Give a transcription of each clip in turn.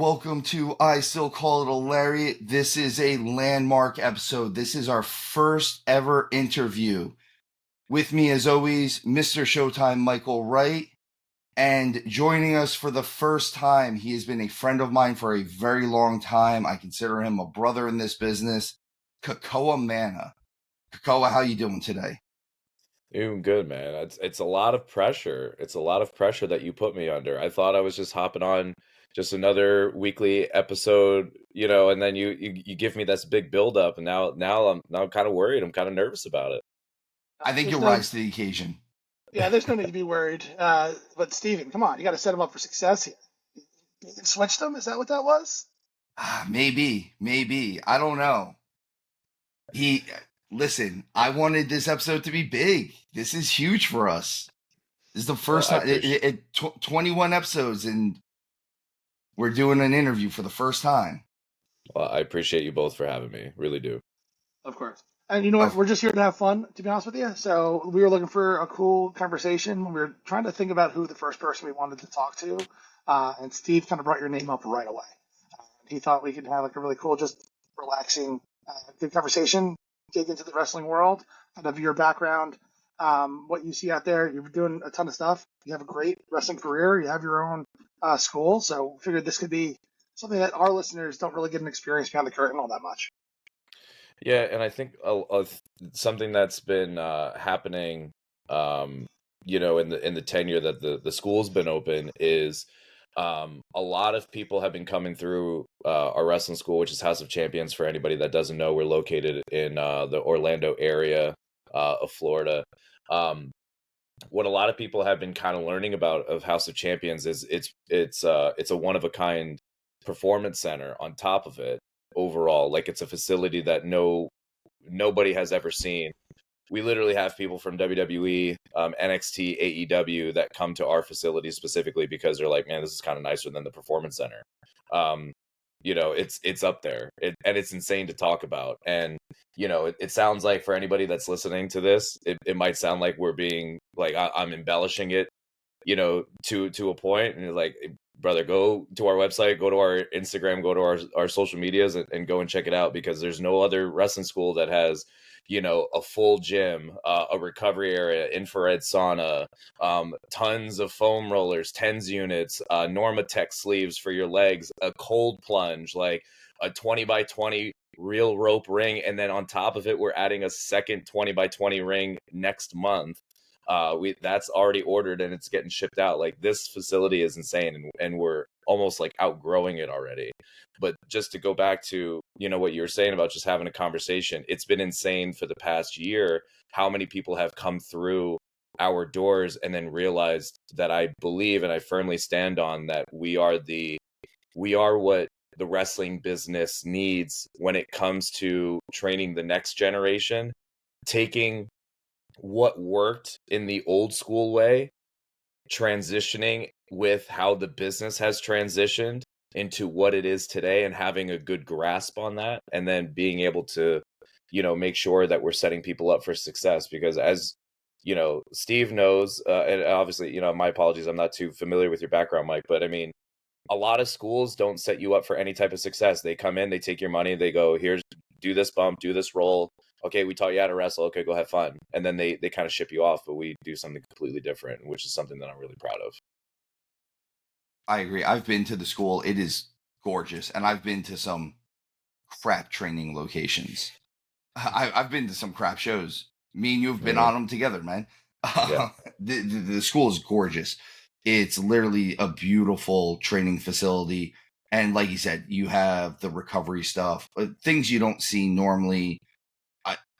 Welcome to I Still Call It a Lariat. This is a landmark episode. This is our first ever interview. With me, as always, Mr. Showtime Michael Wright. And joining us for the first time, he has been a friend of mine for a very long time. I consider him a brother in this business. Kekoa Mana. Kekoa, how you doing today? Doing good, man. It's a lot of pressure. It's a lot of pressure that you put me under. I thought I was just hopping on just another weekly episode, and then you give me this big build up, and now I'm kind of worried. I'm kind of nervous about it. I think There's you'll no, rise to the occasion. yeah, there's no need to be worried. But Steven, come on, you got to set him up for success here. You switched him? Is that what that was? Maybe. I don't know. He Listen, I wanted this episode to be big. This is huge for us. This is the Well, first I time appreciate. 21 episodes, and we're doing an interview for the first time. Well, I appreciate you both for having me. Really do. Of course. And you know what? Of We're just here to have fun, to be honest with you. So we were looking for a cool conversation. We were trying to think about who the first person we wanted to talk to. And Steve kind of brought your name up right away. He thought we could have like a really cool, just relaxing, good conversation, dig into the wrestling world, kind of your background, what you see out there. You're doing a ton of stuff. You have a great wrestling career. You have your own school. So we figured this could be something that our listeners don't really get an experience behind the curtain all that much. Yeah, and I think something that's been happening, in the tenure that the school's been open is a lot of people have been coming through our wrestling school, which is House of Champions. For anybody that doesn't know, we're located in the Orlando area of Florida. What a lot of people have been kind of learning about of House of Champions is it's a one of a kind performance center on top of it overall. Like it's a facility that nobody has ever seen. We literally have people from WWE, NXT, AEW that come to our facility specifically because they're like, man, this is kind of nicer than the performance center. Um, it's up there, and it's insane to talk about. And it sounds like for anybody that's listening to this, it might sound like we're being like I'm embellishing it, to a point. And you're like, brother, go to our website, go to our Instagram, go to our social medias, and go and check it out, because there's no other wrestling school that has a full gym, a recovery area, infrared sauna, tons of foam rollers, tens units, Normatec sleeves for your legs, a cold plunge, like a 20 by 20 real rope ring, and then on top of it we're adding a second 20 by 20 ring next month. That's already ordered and it's getting shipped out. Like, this facility is insane, and we're almost like outgrowing it already. But just to go back to what you were saying about just having a conversation, it's been insane for the past year how many people have come through our doors and then realized that I believe, and I firmly stand on, that we are what the wrestling business needs when it comes to training the next generation, taking what worked in the old school way, transitioning with how the business has transitioned into what it is today, and having a good grasp on that, and then being able to make sure that we're setting people up for success. Because, as Steve knows, and obviously, my apologies, I'm not too familiar with your background, Mike, but I mean, a lot of schools don't set you up for any type of success. They come in, they take your money, they go, here's, do this bump, do this roll. Okay, we taught you how to wrestle. Okay, go have fun. And then they kind of ship you off. But we do something completely different, which is something that I'm really proud of. I agree. I've been to the school. It is gorgeous, and I've been to some crap training locations. I've been to some crap shows. Me and you have been Mhm. on them together, man. Yeah. The school is gorgeous. It's literally a beautiful training facility. And like you said, you have the recovery stuff, things you don't see normally,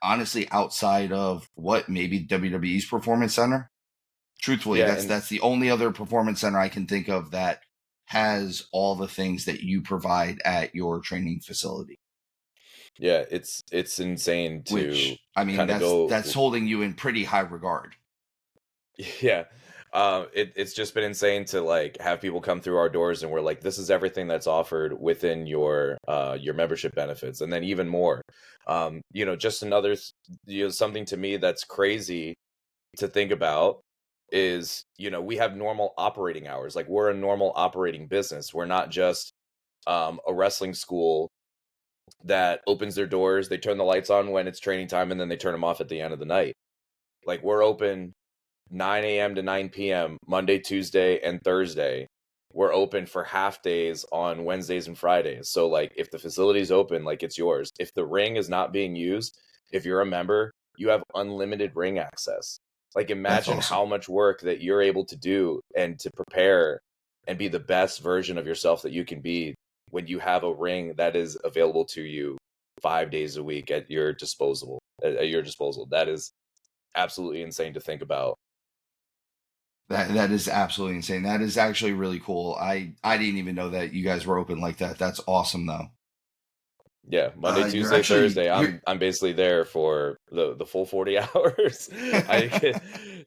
honestly, outside of what maybe WWE's Performance Center. Truthfully, Yeah. that's And that's the only other performance center I can think of that has all the things that you provide at your training facility. yeah, it's insane to Which, I mean, kind of that's go. holding you in pretty high regard. Yeah. It's just been insane to like have people come through our doors and we're like, this is everything that's offered within your membership benefits. And then even more, just another, something to me that's crazy to think about is, we have normal operating hours. Like, we're a normal operating business. We're not just a wrestling school that opens their doors, they turn the lights on when it's training time, and then they turn them off at the end of the night. Like, we're open 9 a.m. to 9 p.m. Monday, Tuesday, and Thursday. We're open for half days on Wednesdays and Fridays. So, like, if the facility's open, like, it's yours. If the ring is not being used, if you're a member, you have unlimited ring access. Like, That's imagine awesome. how much work that you're able to do and to prepare and be the best version of yourself that you can be when you have a ring that is available to you 5 days a week at your disposal. That is absolutely insane to think about. That is absolutely insane. That is actually really cool. I didn't even know that you guys were open like that. That's awesome though. Yeah, Monday, You're Tuesday, actually Thursday. you're I'm basically there for the full 40 hours. I get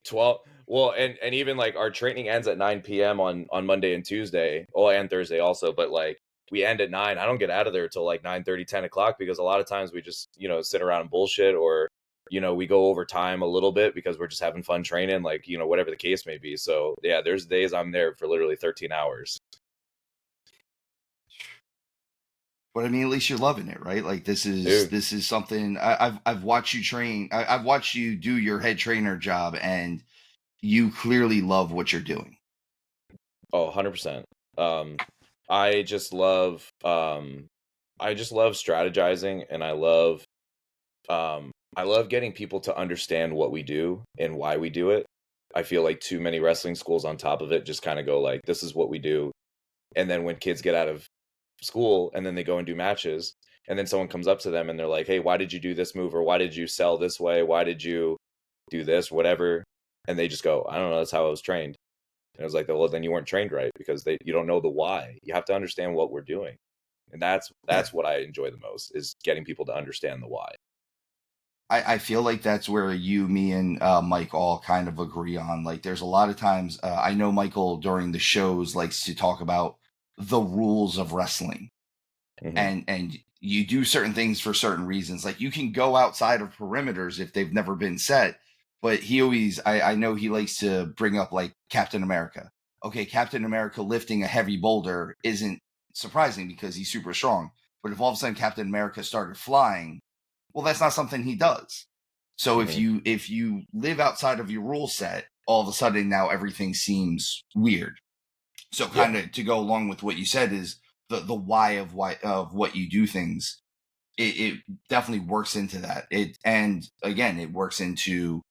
12. Well, and even like our training ends at 9 p.m. on Monday and Tuesday. Oh, and Thursday also, but like we end at 9. I don't get out of there till like 9:30, 10 o'clock, because a lot of times we just, sit around and bullshit, or we go over time a little bit because we're just having fun training, like, whatever the case may be. So yeah, there's days I'm there for literally 13 hours. But I mean, at least you're loving it, right? Like Dude. this is something I've watched you train. I've watched you do your head trainer job, and you clearly love what you're doing. Oh, 100%. Um, I just love strategizing, and I love getting people to understand what we do and why we do it. I feel like too many wrestling schools on top of it just kind of go like, this is what we do. And then when kids get out of school and then they go and do matches, and then someone comes up to them and they're like, hey, why did you do this move? Or why did you sell this way? Why did you do this? Whatever. And they just go, I don't know. That's how I was trained. And I was like, well, then you weren't trained right, because you don't know the why. You have to understand what we're doing. And that's Yeah. what I enjoy the most, is getting people to understand the why. I feel like that's where you, me, and Mike all kind of agree on. Like, there's a lot of times I know Michael during the shows likes to talk about the rules of wrestling, Mm-hmm. and you do certain things for certain reasons. Like, you can go outside of perimeters if they've never been set, but he always I know he likes to bring up like Captain America. Okay, Captain America lifting a heavy boulder isn't surprising because he's super strong. But if all of a sudden Captain America started flying, well, that's not something he does. So Mm-hmm. if you live outside of your rule set, all of a sudden now everything seems weird. So kind of to go along with what you said is the why of what you do things. It definitely works into that. And again, it works into,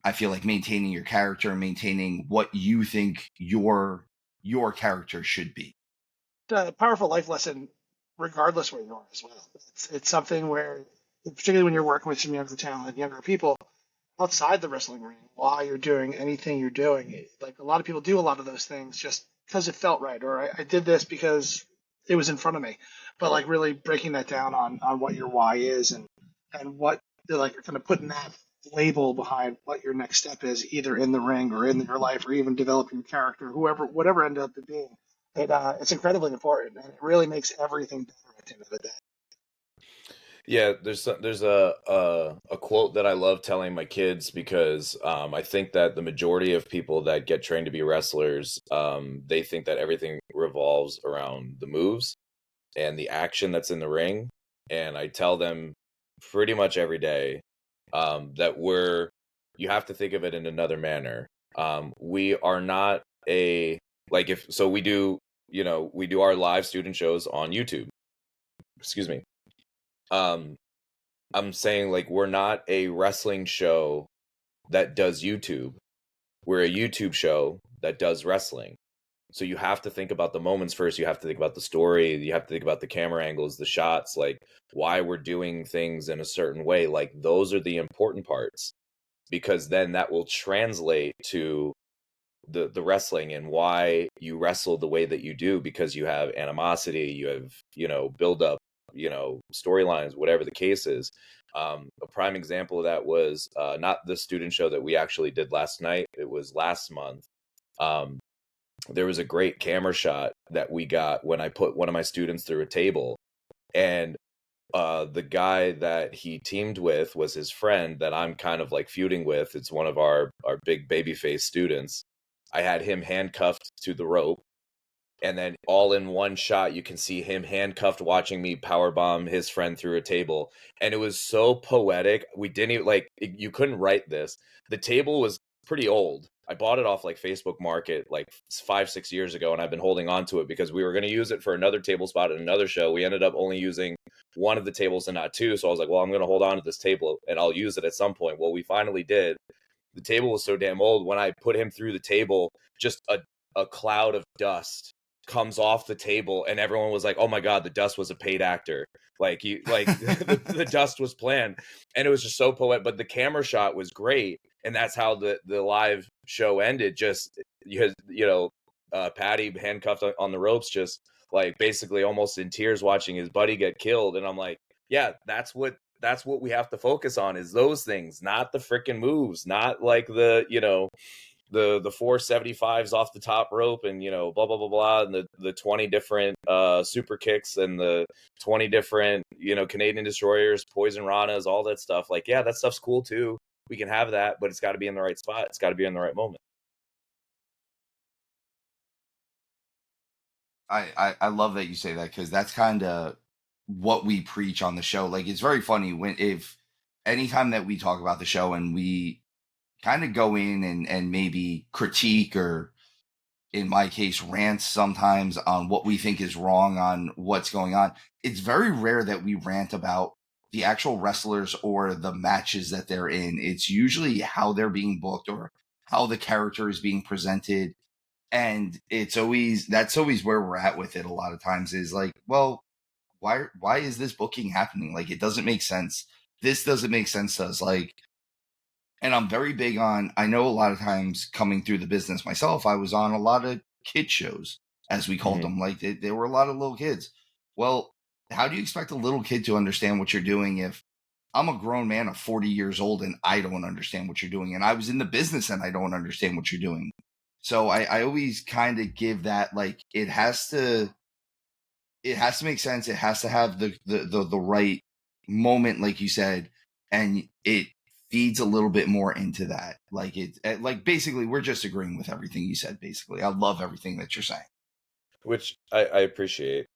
I feel like, maintaining your character and maintaining what you think your character should be. A powerful life lesson, regardless where you are as well. It's something where, particularly when you're working with some younger talent, younger people outside the wrestling ring, while you're doing anything you're doing, like a lot of people do a lot of those things just because it felt right, or I did this because it was in front of me. But like really breaking that down on what your why is, and what, like, kind of putting that label behind what your next step is, either in the ring or in your life, or even developing your character, whatever ended up being. It's incredibly important, and it really makes everything better at the end of the day. Yeah, there's a quote that I love telling my kids, because I think that the majority of people that get trained to be wrestlers, they think that everything revolves around the moves and the action that's in the ring. And I tell them pretty much every day, that you have to think of it in another manner. We are not like, if so we do, we do our live student shows on YouTube. Excuse me. Um, I'm saying, like, we're not a wrestling show that does YouTube. We're a YouTube show that does wrestling. So you have to think about the moments first. You have to think about the story. You have to think about the camera angles, the shots, like why we're doing things in a certain way. Like, those are the important parts, because then that will translate to the wrestling, and why you wrestle the way that you do, because you have animosity, you have, build up, storylines, whatever the case is. A prime example of that was not the student show that we actually did last night. It was last month. There was a great camera shot that we got when I put one of my students through a table, and the guy that he teamed with was his friend that I'm kind of like feuding with. It's one of our big babyface students. I had him handcuffed to the rope, And then all in one shot, you can see him handcuffed watching me powerbomb his friend through a table. And it was so poetic. We didn't even, like, you couldn't write this. The table was pretty old. I bought it off like Facebook Market like 5-6 years ago, and I've been holding on to it because we were going to use it for another table spot at another show. We ended up only using one of the tables and not two. So I was like, well, I'm going to hold on to this table and I'll use it at some point. Well, we finally did. The table was so damn old. When I put him through the table, just a cloud of dust comes off the table, and everyone was like, oh my God, the dust was a paid actor. Like the dust was planned. And it was just so poetic. But the camera shot was great. And that's how the live show ended. Just, Patty handcuffed on the ropes, just like basically almost in tears watching his buddy get killed. And I'm like, yeah, that's what we have to focus on, is those things, not the freaking moves, not like the 475s off the top rope and blah blah blah blah, and the 20 different super kicks and the 20 different Canadian destroyers, poison ranas, all that stuff. Like, yeah, that stuff's cool too. We can have that, but it's got to be in the right spot. It's got to be in the right moment. I love that you say that, because that's kind of what we preach on the show. Like, it's very funny if anytime that we talk about the show and we kind of go in and maybe critique, or in my case rant sometimes on what we think is wrong on what's going on, it's very rare that we rant about the actual wrestlers or the matches that they're in. It's usually how they're being booked or how the character is being presented. And that's always where we're at with it a lot of times, is like, well, why is this booking happening? Like, it doesn't make sense. This doesn't make sense to us. Like, and I'm very big on, I know a lot of times coming through the business myself, I was on a lot of kid shows, as we called them. Like, there were a lot of little kids. Well, how do you expect a little kid to understand what you're doing if I'm a grown man of 40 years old and I don't understand what you're doing? And I was in the business and I don't understand what you're doing. So I always kind of give that, like, it has to make sense. It has to have the right moment, like you said, and it feeds a little bit more into that. Like, like, basically we're just agreeing with everything you said. Basically, I love everything that you're saying, which I appreciate.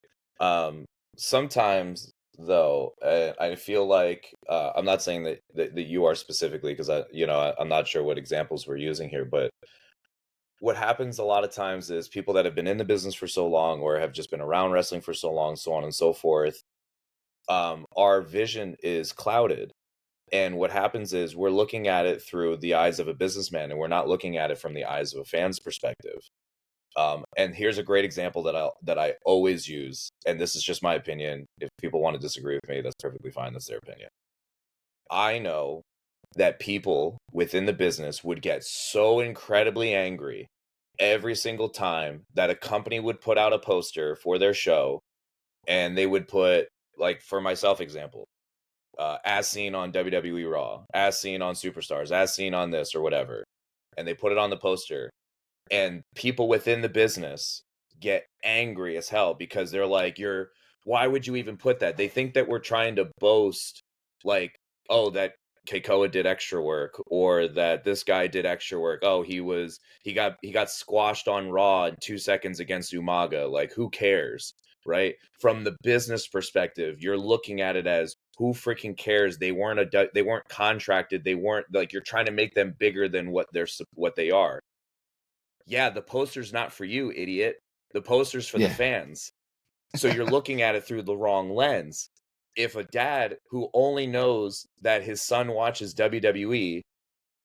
Sometimes though, I feel like I'm not saying that you are specifically, because I'm not sure what examples we're using here, but what happens a lot of times is people that have been in the business for so long, or have just been around wrestling for so long, so on and so forth, our vision is clouded. And what happens is we're looking at it through the eyes of a businessman, and we're not looking at it from the eyes of a fan's perspective. And here's a great example that I always use, and this is just my opinion. If people want to disagree with me, that's perfectly fine. That's their opinion. I know that people within the business would get so incredibly angry every single time that a company would put out a poster for their show, and they would put, like, for myself example, as seen on WWE Raw, as seen on Superstars, as seen on this or whatever, and they put it on the poster, and people within the business get angry as hell because they're like, why would you even put that? They think that we're trying to boast, like, oh, that Kekoa did extra work, or that this guy did extra work. Oh, he got squashed on Raw in 2 seconds against Umaga. Like, who cares, right? From the business perspective, you're looking at it as, who freaking cares? They weren't contracted. They weren't, like, you're trying to make them bigger than what they are. Yeah, the poster's not for you, idiot. The poster's for the fans. So you're looking at it through the wrong lens. If a dad who only knows that his son watches WWE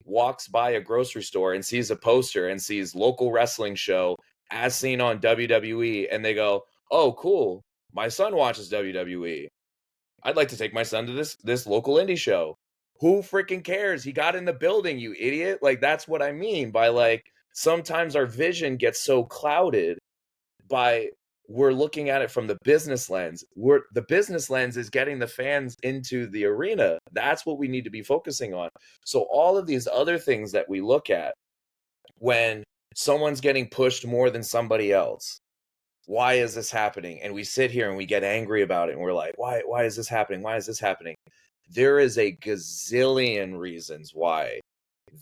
walks by a grocery store and sees a poster and sees local wrestling show as seen on WWE, and they go, oh, cool, my son watches WWE. I'd like to take my son to this local indie show. Who freaking cares? He got in the building, you idiot. Like, that's what I mean by, like, sometimes our vision gets so clouded by, we're looking at it from the business lens. The business lens is getting the fans into the arena. That's what we need to be focusing on. So all of these other things that we look at, when someone's getting pushed more than somebody else, why is this happening? And we sit here and we get angry about it, and we're like, why is this happening? Why is this happening? There is a gazillion reasons why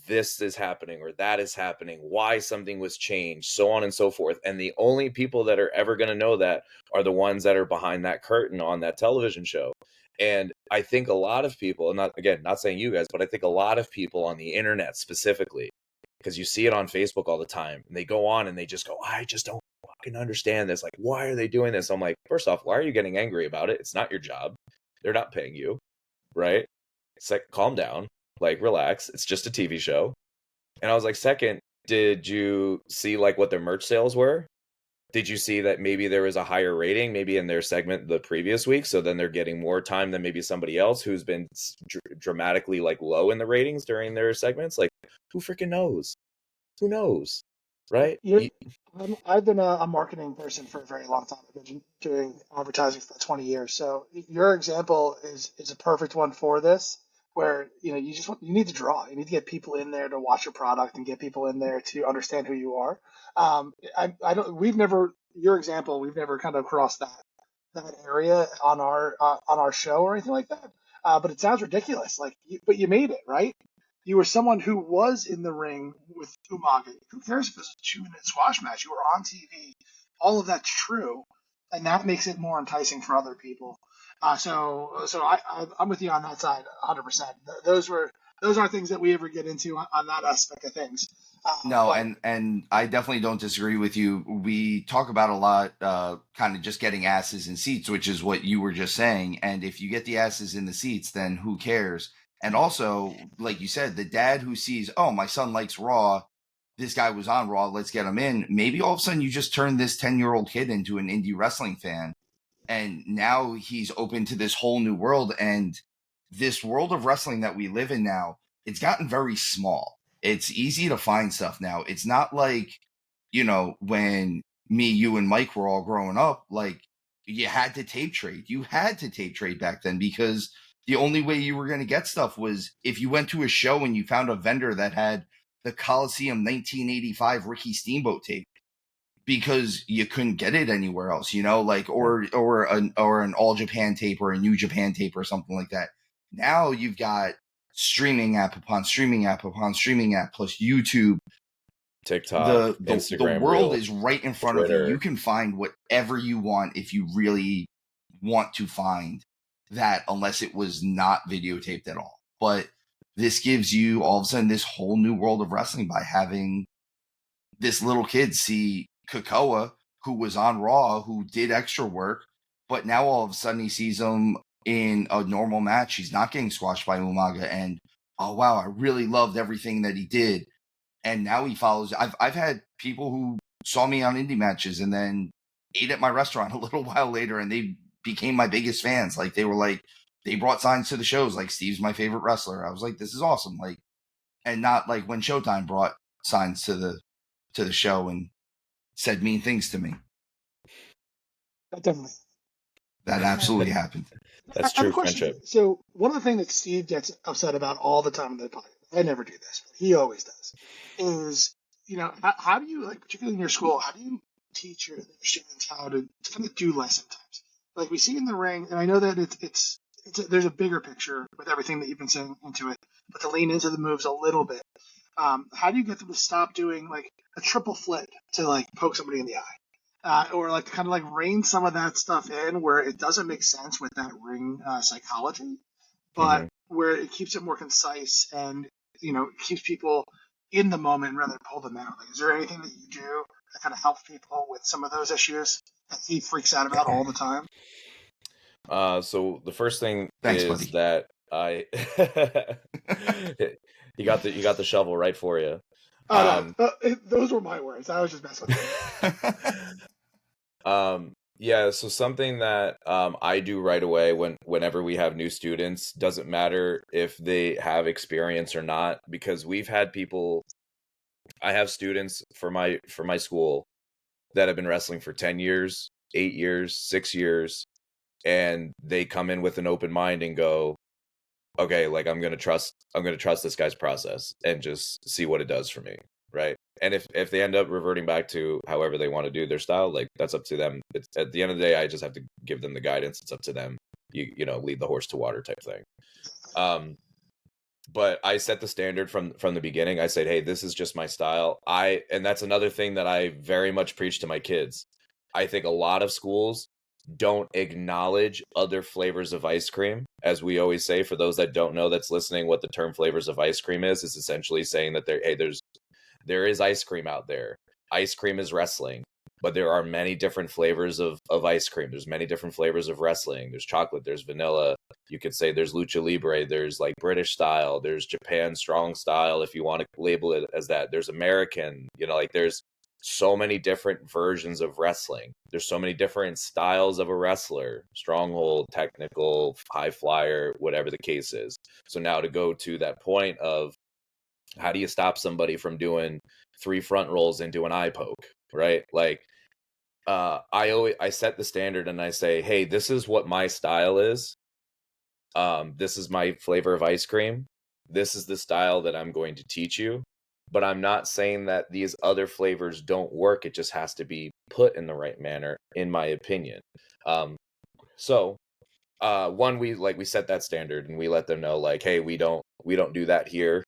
this is happening or that is happening, why something was changed, so on and so forth. And the only people that are ever going to know that are the ones that are behind that curtain on that television show. And I think a lot of people, not saying you guys, but I think a lot of people on the internet specifically, because you see it on Facebook all the time, and they go on and they just go, I just don't fucking understand this. Like, why are they doing this? I'm like, first off, why are you getting angry about it? It's not your job. They're not paying you, right? It's like, calm down, like, relax. It's just a TV show. And I was like, second, did you see like what their merch sales were? Did you see that maybe there was a higher rating maybe in their segment the previous week? So then they're getting more time than maybe somebody else who's been dramatically like low in the ratings during their segments. Like, who freaking knows? Who knows? Right? I've been a marketing person for a very long time. I've been doing advertising for 20 years. So your example is a perfect one for this, where you need to draw. You need to get people in there to watch your product and get people in there to understand who you are. I don't. Your example. We've never kind of crossed that area on our show or anything like that. But it sounds ridiculous. But you made it, right? You were someone who was in the ring with Umaga. Who cares if it was a 2-minute squash match? You were on TV. All of that's true, and that makes it more enticing for other people. I'm with you on that side, 100%. Those aren't things that we ever get into on that aspect of things. No, and I definitely don't disagree with you. We talk about a lot, kind of just getting asses in seats, which is what you were just saying. And if you get the asses in the seats, then who cares? And also, like you said, the dad who sees, oh, my son likes Raw, this guy was on Raw, let's get him in. Maybe all of a sudden you just turn this 10-year-old kid into an indie wrestling fan. And now he's open to this whole new world. And this world of wrestling that we live in now, it's gotten very small. It's easy to find stuff now. It's not like, when me, you, and Mike were all growing up, like you had to tape trade. You had to tape trade back then because the only way you were going to get stuff was if you went to a show and you found a vendor that had the Coliseum 1985 Ricky Steamboat tape, because you couldn't get it anywhere else, or an All Japan tape or a New Japan tape or something like that. Now you've got streaming app upon streaming app upon streaming app plus YouTube, TikTok, the world Reels, is right in front Twitter. of you. You can find whatever you want if you really want to find that, unless it was not videotaped at all. But this gives you all of a sudden this whole new world of wrestling by having this little kid see Kekoa, who was on Raw, who did extra work, but now all of a sudden he sees him in a normal match. He's not getting squashed by Umaga, and oh wow, I really loved everything that he did. And now he follows. I've had people who saw me on indie matches and then ate at my restaurant a little while later, and they became my biggest fans. Like they brought signs to the shows, like Steve's my favorite wrestler. I was like, this is awesome. Like, and not like when Showtime brought signs to the show and said mean things to me. That absolutely happened. That's true friendship. So one of the things that Steve gets upset about all the time in the podcast, I never do this, but he always does, is, how do you, like, particularly in your school, how do you teach your students how to kind of do lesson times? Like we see in the ring, and I know that there's a bigger picture with everything that you've been saying into it, but to lean into the moves a little bit. How do you get them to stop doing like a triple flip to like poke somebody in the eye? Or like kind of like rein some of that stuff in where it doesn't make sense with that ring psychology, but where it keeps it more concise and keeps people in the moment rather than pull them out. Like, is there anything that you do that kind of helps people with some of those issues that he freaks out about all the time? So the first thing Thanks, is buddy. that you got the shovel right for you. No, those were my words. I was just messing with you. Yeah, so something that I do right away whenever we have new students, doesn't matter if they have experience or not, because we've had people. I have students for my school that have been wrestling for 10 years, 8 years, 6 years, and they come in with an open mind and go, okay, like I'm gonna trust this guy's process and just see what it does for me, right? And if they end up reverting back to however they want to do their style, like that's up to them. It's at the end of the day, I just have to give them the guidance. It's up to them. You know, lead the horse to water type thing. but I set the standard from the beginning. I said, hey, this is just my style. And that's another thing that I very much preach to my kids. I think a lot of schools don't acknowledge other flavors of ice cream. As we always say, for those that don't know that's listening, what the term flavors of ice cream is essentially saying that there is ice cream out there. Ice cream is wrestling, but there are many different flavors of ice cream. There's many different flavors of wrestling. There's chocolate, there's vanilla. You could say there's lucha libre, there's like British style, there's Japan strong style, if you want to label it as that. There's American, like there's so many different versions of wrestling. There's so many different styles of a wrestler, stronghold, technical, high flyer, whatever the case is. So now to go to that point of how do you stop somebody from doing 3 front rolls into an eye poke, right? Like, I set the standard and I say, hey, this is what my style is. This is my flavor of ice cream. This is the style that I'm going to teach you. But I'm not saying that these other flavors don't work. It just has to be put in the right manner, in my opinion. So we set that standard and we let them know, like, hey, we don't do that here.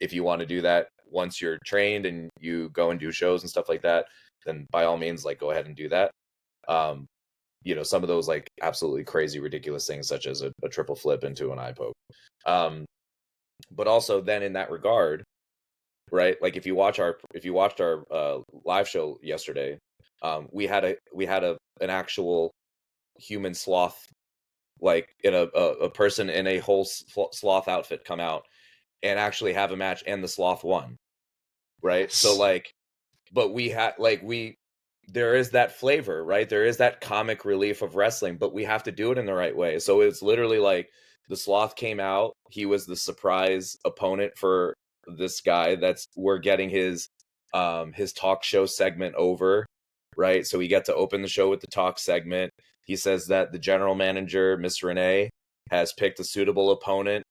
If you want to do that once you're trained and you go and do shows and stuff like that, then by all means, like, go ahead and do that. Some of those like absolutely crazy, ridiculous things, such as a triple flip into an eye poke. But also then in that regard, right? Like if you watched our live show yesterday, we had an actual human sloth, like in a person in a whole sloth outfit come out and actually have a match, and the sloth won, right? So like, but there is that flavor, right? There is that comic relief of wrestling, but we have to do it in the right way. So it's literally like the sloth came out, he was the surprise opponent for this guy we're getting his talk show segment over, right? So we get to open the show with the talk segment. He says that the general manager, Miss Renee, has picked a suitable opponent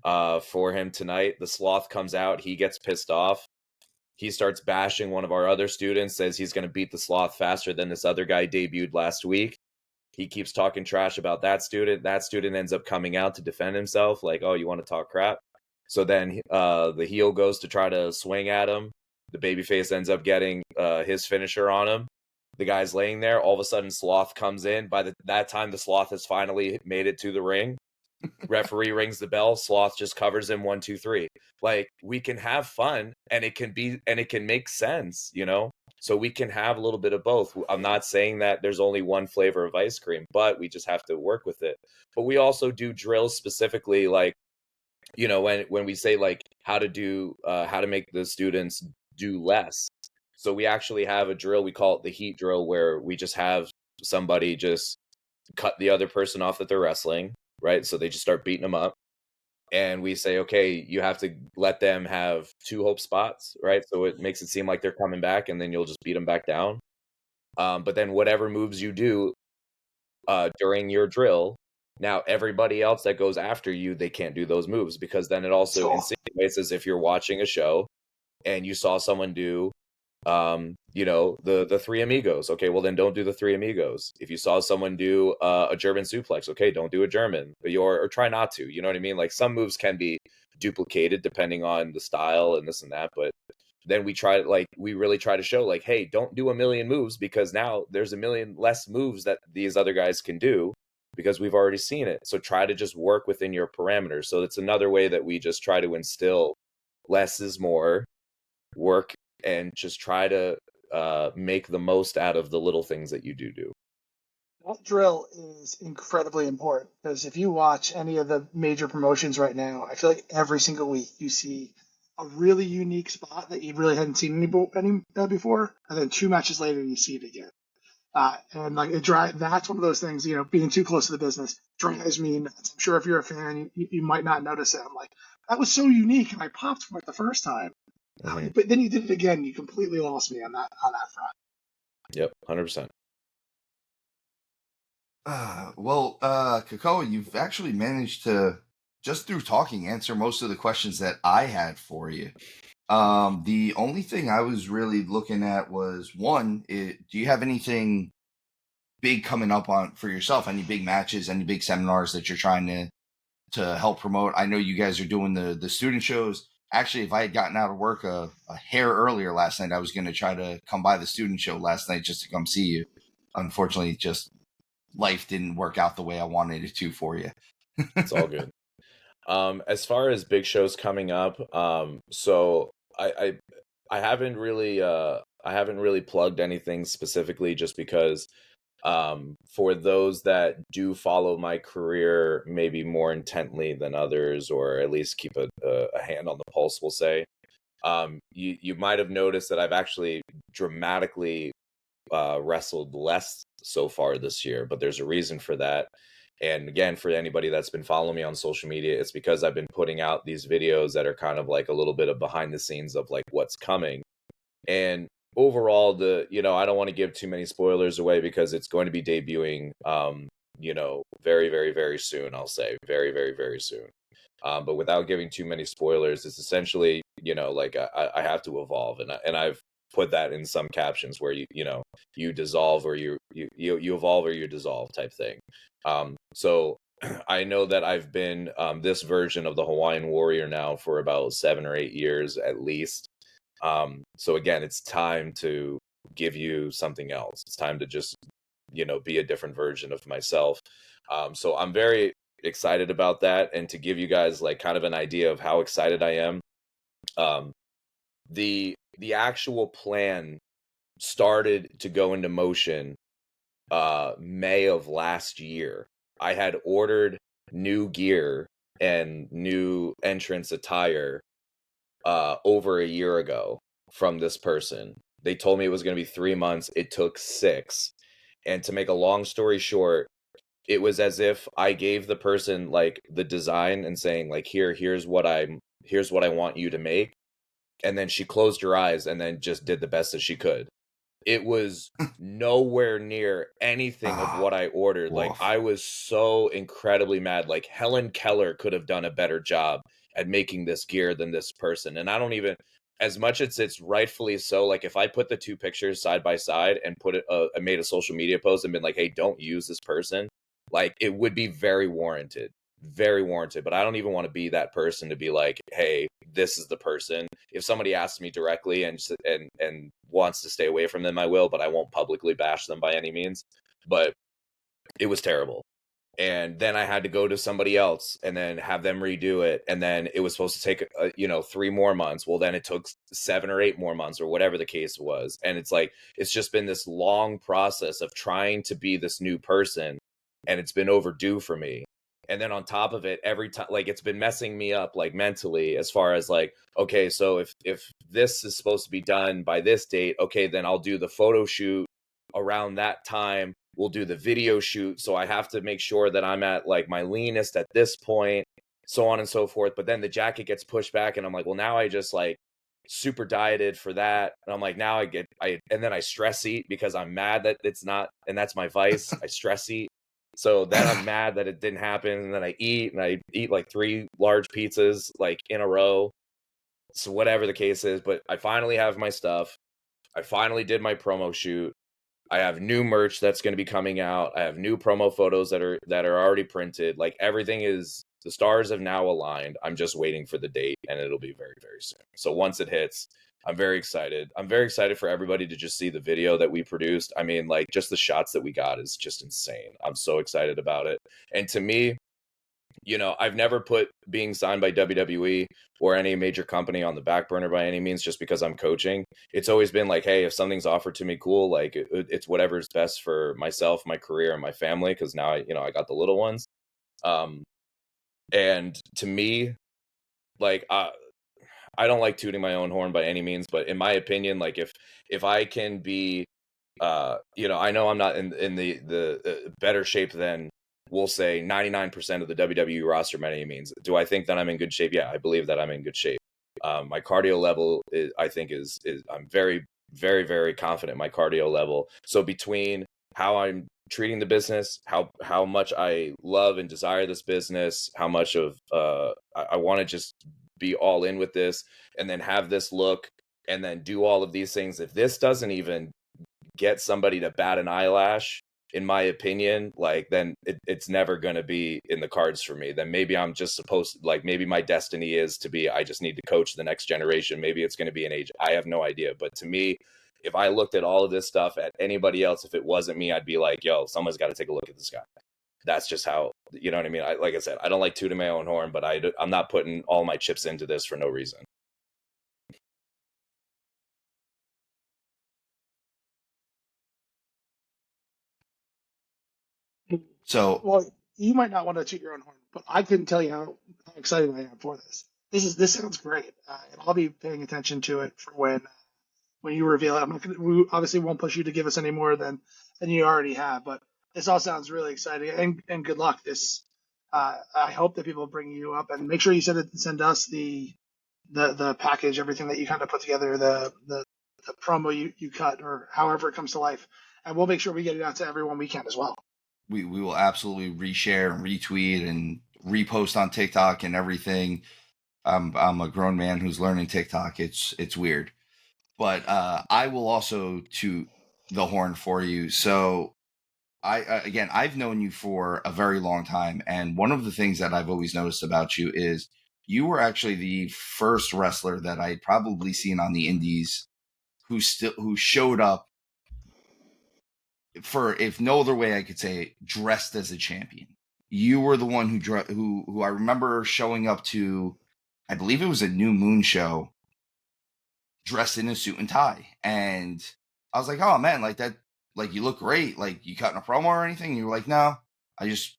for him tonight. The sloth comes out, he gets pissed off. He starts bashing one of our other students, says he's going to beat the sloth faster than this other guy debuted last week. He keeps talking trash about that student. That student ends up coming out to defend himself, like, oh, you want to talk crap? So then the heel goes to try to swing at him. The babyface ends up getting his finisher on him. The guy's laying there. All of a sudden, Sloth comes in. By that time, the Sloth has finally made it to the ring. Referee rings the bell. Sloth just covers him 1, 2, 3. Like, we can have fun, and it can make sense, So we can have a little bit of both. I'm not saying that there's only one flavor of ice cream, but we just have to work with it. But we also do drills specifically, like, when we say like how to make the students do less. So we actually have a drill, we call it the heat drill, where we just have somebody just cut the other person off that they're wrestling, right? So they just start beating them up. And we say, okay, you have to let them have 2 hope spots, right? So it makes it seem like they're coming back, and then you'll just beat them back down. But then whatever moves you do during your drill, now everybody else that goes after you, they can't do those moves, because then it also insinuates as if you're watching a show and you saw someone do the 3 amigos. Okay, well then don't do the 3 amigos. If you saw someone do a German suplex, okay, don't do a German, or try not to. You know what I mean? Like, some moves can be duplicated depending on the style and this and that, but then we really try to show, like, hey, don't do a million moves, because now there's a million less moves that these other guys can do, because we've already seen it. So try to just work within your parameters. So it's another way that we just try to instill less is more, work, and just try to make the most out of the little things that you do. That drill is incredibly important, because if you watch any of the major promotions right now, I feel like every single week you see a really unique spot that you really hadn't seen any before, and then 2 matches later you see it again. And like that's one of those things, being too close to the business drives me nuts. I'm sure if you're a fan, you might not notice it. I'm like, that was so unique, and I popped for it the first time. Mm-hmm. But then you did it again. You completely lost me on that front. Yep, 100%. Kekoa, you've actually managed to, just through talking, answer most of the questions that I had for you. The only thing I was really looking at was, one, do you have anything big coming up for yourself? Any big matches, any big seminars that you're trying to to help promote. I know you guys are doing the student shows. Actually, if I had gotten out of work a hair earlier last night, I was going to try to come by the student show last night just to come see you. Unfortunately, just life didn't work out the way I wanted it to for you. It's all good. As far as big shows coming up, so I haven't really plugged anything specifically, just because for those that do follow my career maybe more intently than others, or at least keep a hand on the pulse, we'll say, you might have noticed that I've actually dramatically wrestled less so far this year, but there's a reason for that. And again, for anybody that's been following me on social media, it's because I've been putting out these videos that are kind of like a little bit of behind the scenes of like what's coming. And overall, I don't want to give too many spoilers away, because it's going to be debuting, very, very, very soon. I'll say very, very, very soon. But without giving too many spoilers, it's essentially, like I have to evolve, and I've put that in some captions where you dissolve, or you evolve, or you dissolve type thing. So I know that I've been this version of the Hawaiian Warrior now for about 7 or 8 years at least. So again, it's time to give you something else. It's time to just, be a different version of myself. So I'm very excited about that. And to give you guys like kind of an idea of how excited I am, the actual plan started to go into motion May of last year. I had ordered new gear and new entrance attire over a year ago from this person. They told me it was going to be 3 months. It took 6. And to make a long story short, it was as if I gave the person like the design and saying like, here's what I want you to make. And then she closed her eyes and then just did the best that she could. It was nowhere near anything of what I ordered. Like, I was so incredibly mad. Like, Helen Keller could have done a better job at making this gear than this person. And I don't even, as much as it's rightfully so, like if I put the two pictures side by side and I made a social media post and been like, hey, don't use this person, like it would be very warranted. Very warranted. But I don't even want to be that person to be like, hey, this is the person. If somebody asks me directly and wants to stay away from them, I will, but I won't publicly bash them by any means. But it was terrible. And then I had to go to somebody else and then have them redo it. And then it was supposed to take 3 more months. Well, then it took 7 or 8 more months, or whatever the case was. And it's like, it's just been this long process of trying to be this new person, and it's been overdue for me. And then on top of it, every time, like, it's been messing me up, like, mentally, as far as like, okay, so if this is supposed to be done by this date, okay, then I'll do the photo shoot around that time. We'll do the video shoot. So I have to make sure that I'm at like my leanest at this point, so on and so forth. But then the jacket gets pushed back, and I'm like, well, now I just like super dieted for that. And I'm like, now and then I stress eat because I'm mad that it's not, and that's my vice. I stress eat. So then I'm mad that it didn't happen, and then I eat like 3 large pizzas like in a row. So whatever the case is, but I finally have my stuff. I finally did my promo shoot. I have new merch that's going to be coming out. I have new promo photos that are already printed. Like, everything is, the stars have now aligned. I'm just waiting for the date, and it'll be very, very soon. So once it hits, I'm very excited. I'm very excited for everybody to just see the video that we produced. I mean, like, just the shots that we got is just insane. I'm so excited about it. And to me, I've never put being signed by WWE or any major company on the back burner by any means, just because I'm coaching. It's always been like, hey, if something's offered to me, cool. Like, it's whatever's best for myself, my career, and my family. Because now I got the little ones. And to me, like, I don't like tooting my own horn by any means, but in my opinion, like, if I can be, I know I'm not in the better shape than, we'll say, 99% of the WWE roster by any means. Do I think that I'm in good shape? Yeah, I believe that I'm in good shape. My cardio level is I'm very, very, very confident in my cardio level. So between how I'm treating the business, how much I love and desire this business, how much of I want to just be all in with this, and then have this look, and then do all of these things. If this doesn't even get somebody to bat an eyelash, in my opinion, like then it's never going to be in the cards for me. Then maybe I'm just supposed to, like, maybe my destiny is to be, I just need to coach the next generation. Maybe it's going to be an age. I have no idea. But to me, if I looked at all of this stuff at anybody else, if it wasn't me, I'd be like, yo, someone's got to take a look at this guy. That's just how, you know what I mean? Like I said, I don't like tooting my own horn, but I'm not putting all my chips into this for no reason. So, Well, you might not want to toot your own horn, but I couldn't tell you how excited I am for this. This sounds great, and I'll be paying attention to it for when you reveal it. We obviously won't push you to give us any more than you already have, but this all sounds really exciting, and good luck. I hope that people bring you up, and make sure you send us the package, everything that you kind of put together, the promo you cut, or however it comes to life, and we'll make sure we get it out to everyone we can as well. we will absolutely reshare and retweet and repost on TikTok and everything. I'm a grown man who's learning TikTok. It's weird, but I will also toot the horn for you. So again, I've known you for a very long time, and one of the things that I've always noticed about you is you were actually the first wrestler that I'd probably seen on the indies who showed up for, if no other way I could say it, dressed as a champion. You were the one who I remember showing up to, I believe it was a New Moon show, dressed in a suit and tie, and I was like, oh man, like that, like you look great. Like, you cutting a promo or anything? And you were like, no, I just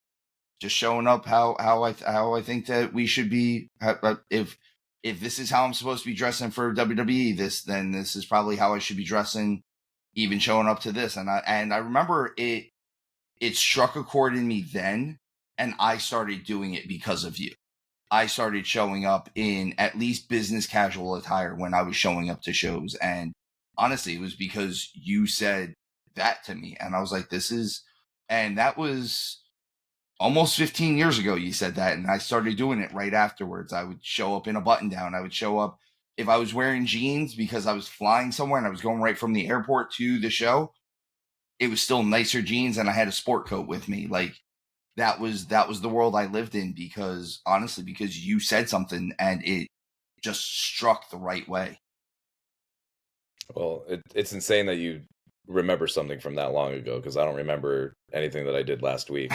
showing up how I think that we should be. If this is how I'm supposed to be dressing for WWE, then this is probably how I should be dressing, even showing up to this. And I remember it struck a chord in me then, and I started doing it because of you. I started showing up in at least business casual attire when I was showing up to shows. And honestly, it was because you said that to me. And I was like, and that was almost 15 years ago. You said that. And I started doing it right afterwards. I would show up in a button down. I would show up if I was wearing jeans because I was flying somewhere and I was going right from the airport to the show. It was still nicer jeans, and I had a sport coat with me. Like, that was the world I lived in, because you said something and it just struck the right way. Well, it's insane that you remember something from that long ago, because I don't remember anything that I did last week.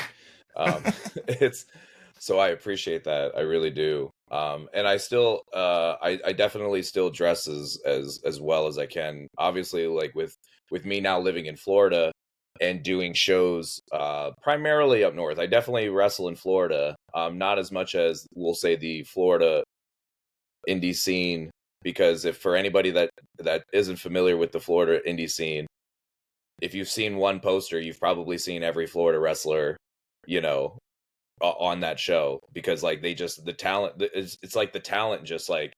So I appreciate that. I really do. And I still, I definitely still dress as well as I can. Obviously, like with me now living in Florida and doing shows primarily up north, I definitely wrestle in Florida. Not as much as, we'll say, the Florida indie scene, because if for anybody that isn't familiar with the Florida indie scene, if you've seen one poster, you've probably seen every Florida wrestler, on that show, because like the talent, it's like the talent just like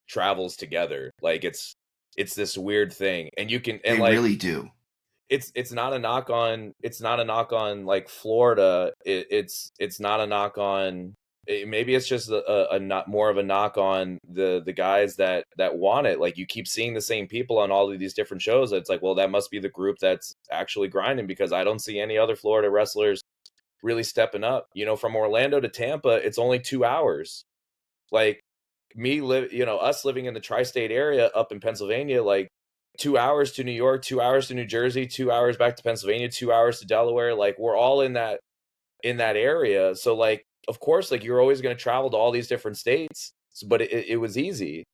travels together. Like it's this weird thing, and you can, and they like, really do. It's not a knock on like Florida. It's not a knock on, maybe it's just a not more of a knock on the guys that want it. Like, you keep seeing the same people on all of these different shows. It's like, well, that must be the group that's actually grinding, because I don't see any other Florida wrestlers really stepping up. From Orlando to Tampa, it's only 2 hours. Like, us living in the tri-state area up in Pennsylvania, like 2 hours to New York, 2 hours to New Jersey, 2 hours back to Pennsylvania, 2 hours to Delaware. Like, we're all in that area. So like, of course, like, you're always going to travel to all these different states, but it was easy.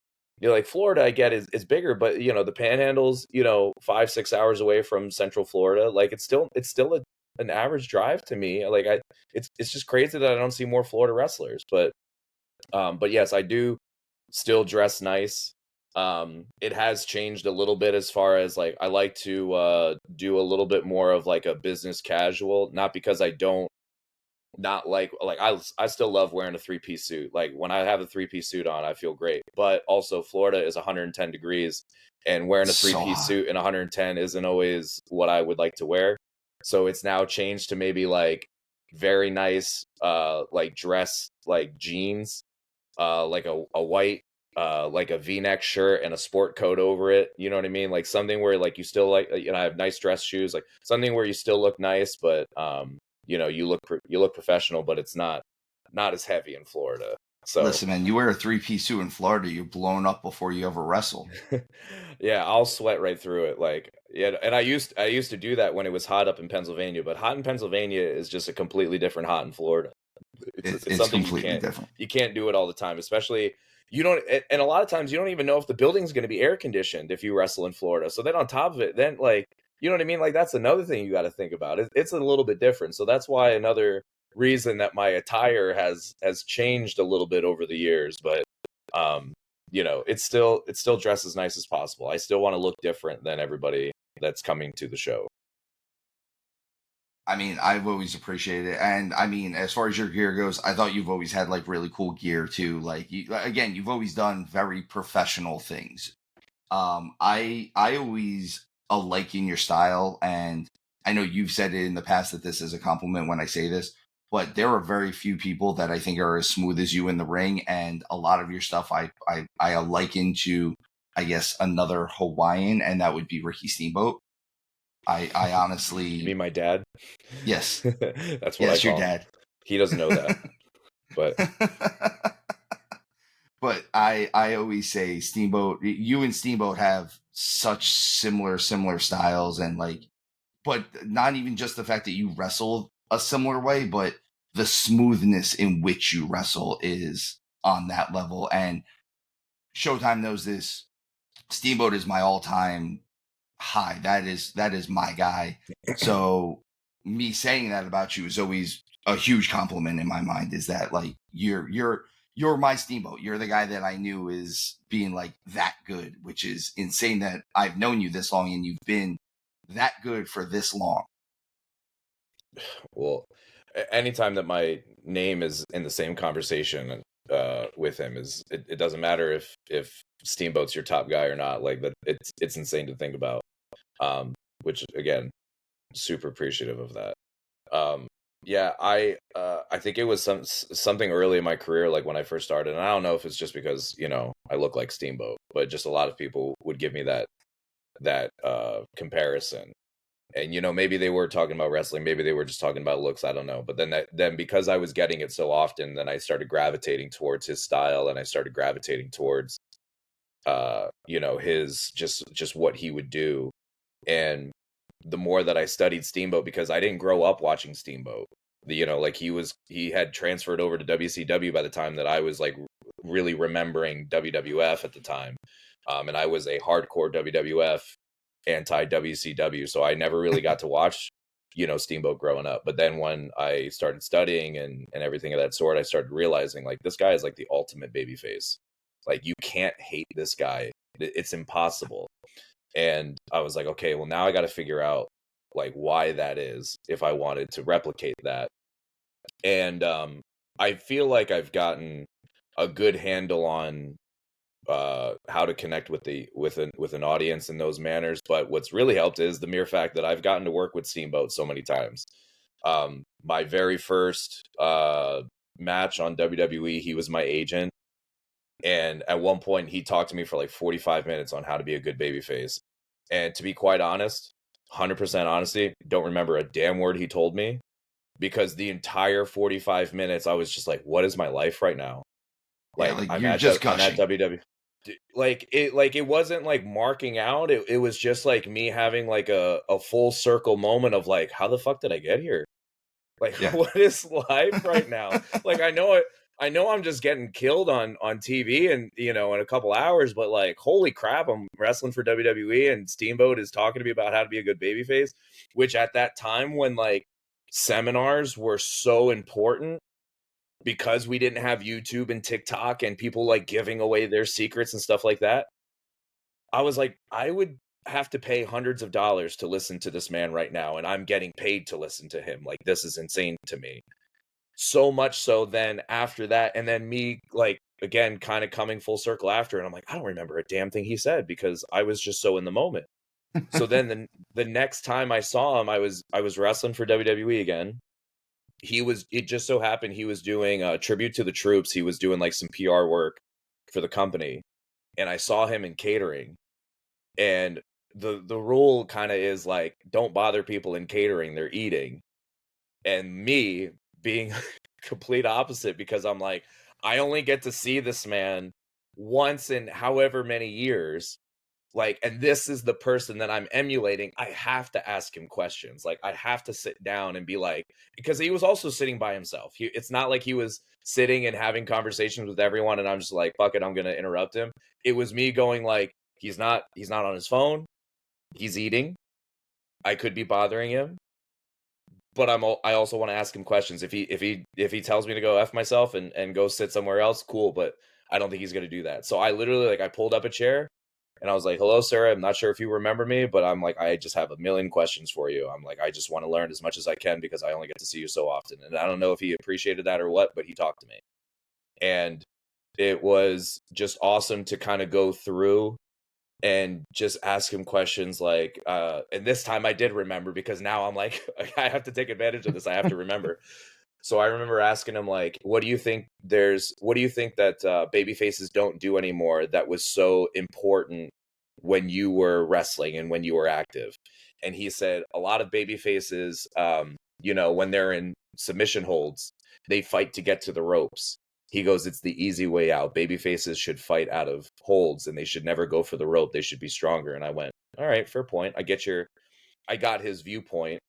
Like Florida, I get is bigger, but the Panhandle's 5-6 hours away from Central Florida. Like, it's still an average drive to me. Like, it's just crazy that I don't see more Florida wrestlers. But yes, I do still dress nice. It has changed a little bit, as far as like, I like to do a little bit more of like a business casual, not because I don't not like I still love wearing a 3-piece suit. Like, when I have a 3-piece suit on, I feel great. But also, Florida is 110 degrees, and wearing a 3-piece suit in 110 isn't always what I would like to wear. So it's now changed to maybe like very nice like dress, like jeans, like a white like a V-neck shirt and a sport coat over it. You know what I mean? Like something where like you still like, you know, I have nice dress shoes, like something where you still look nice, but you know, you look professional, but it's not as heavy in Florida. So Listen, man, you wear a 3-piece suit in Florida, you're blown up before you ever wrestle. yeah, I'll sweat right through it. Like, yeah, and I used to do that when it was hot up in Pennsylvania, but hot in Pennsylvania is just a completely different hot in Florida. It's It's something completely different. you can't do it all the time, especially you don't, and a lot of times you don't even know if the building's going to be air conditioned if you wrestle in Florida. So then on top of it, then like, you know what I mean? Like that's another thing you got to think about. It's a little bit different. So that's why another reason that my attire has changed a little bit over the years, but you know, it still dress as nice as possible. I still want to look different than everybody that's coming to the show. I mean, I've always appreciated it. And I mean, as far as your gear goes, I thought you've always had like really cool gear too. Like again, you've always done very professional things. I always liking your style, and I know you've said it in the past that this is a compliment when I say this, but there are very few people that I think are as smooth as you in the ring, and a lot of your stuff I liken to, I guess, another Hawaiian, and that would be Ricky Steamboat. I honestly, You mean my dad? yes, That's what yes, I your call him. dad. He doesn't know that, but But I always say Steamboat, you and Steamboat have such similar styles, and like, but not even just the fact that you wrestle a similar way, but the smoothness in which you wrestle is on that level. And Showtime knows this. Steamboat is my all-time high. That is my guy. So me saying that about you is always a huge compliment in my mind. Is that like you're my Steamboat. You're the guy that I knew is being like that good, which is insane that I've known you this long and you've been that good for this long. well, anytime that my name is in the same conversation with him, is it doesn't matter if Steamboat's your top guy or not. Like that, it's insane to think about. Which again, super appreciative of that. Yeah, I think it was something early in my career, like when I first started, and I don't know if it's just because, you know, I look like Steamboat, but just a lot of people would give me that comparison. And you know, maybe they were talking about wrestling, maybe they were just talking about looks, I don't know. But then because I was getting it so often, then I started gravitating towards his style, and I started gravitating towards you know, his just what he would do. And the more that I studied Steamboat, because I didn't grow up watching Steamboat, you know, like he had transferred over to WCW by the time that I was like really remembering WWF at the time. And I was a hardcore WWF anti WCW. So I never really got to watch, you know, Steamboat growing up. But then when I started studying and everything of that sort, I started realizing like this guy is like the ultimate babyface. Like you can't hate this guy. It's impossible. And I was like, okay, well now I got to figure out like why that is if I wanted to replicate that. And I feel like I've gotten a good handle on how to connect with an audience in those manners. But what's really helped is the mere fact that I've gotten to work with Steamboat so many times. My very first match on WWE, he was my agent. And at one point, he talked to me for like 45 minutes on how to be a good babyface. And to be quite honest, 100% honesty, don't remember a damn word he told me, because the entire 45 minutes, I was just like, what is my life right now? Like, Yeah, like I'm you're at just I'm at gushing. WWE. Like it wasn't like marking out. It was just like me having like a full circle moment of like, how the fuck did I get here? Like, Yeah. what is life right now? Like, I know I'm just getting killed on TV and, you know, in a couple hours, but like, holy crap, I'm wrestling for WWE and Steamboat is talking to me about how to be a good babyface, which at that time when like seminars were so important because we didn't have YouTube and TikTok and people like giving away their secrets and stuff like that. I was like, I would have to pay hundreds of dollars to listen to this man right now, and I'm getting paid to listen to him. Like, this is insane to me. So much so then after that, and then me like again kind of coming full circle after, and I'm like, I don't remember a damn thing he said because I was just so in the moment. So then the next time I saw him, I was wrestling for WWE again. It just so happened he was doing a tribute to the troops. He was doing like some PR work for the company, and I saw him in catering, and the rule kind of is like, don't bother people in catering, they're eating. And me being complete opposite, because I'm like, I only get to see this man once in however many years. Like, and this is the person that I'm emulating. I have to ask him questions. Like, I have to sit down and be like, because he was also sitting by himself. It's not like he was sitting and having conversations with everyone, and I'm just like, fuck it, I'm gonna interrupt him. It was me going like, he's not on his phone. He's eating. I could be bothering him, but I also want to ask him questions. If he tells me to go F myself and go sit somewhere else, cool. But I don't think he's gonna do that. So I literally, like, I pulled up a chair and I was like, hello, sir. I'm not sure if you remember me, but I'm like, I just have a million questions for you. I'm like, I just want to learn as much as I can because I only get to see you so often. And I don't know if he appreciated that or what, but he talked to me. And it was just awesome to kind of go through and just ask him questions like, and this time I did remember, because now I'm like, I have to take advantage of this. I have to remember. So I remember asking him, like, what do you think that baby faces don't do anymore that was so important when you were wrestling and when you were active? And he said a lot of baby faces, when they're in submission holds, they fight to get to the ropes. He goes, it's the easy way out. Baby faces should fight out of holds, and they should never go for the rope. They should be stronger. And I went, all right, fair point. I got his viewpoint.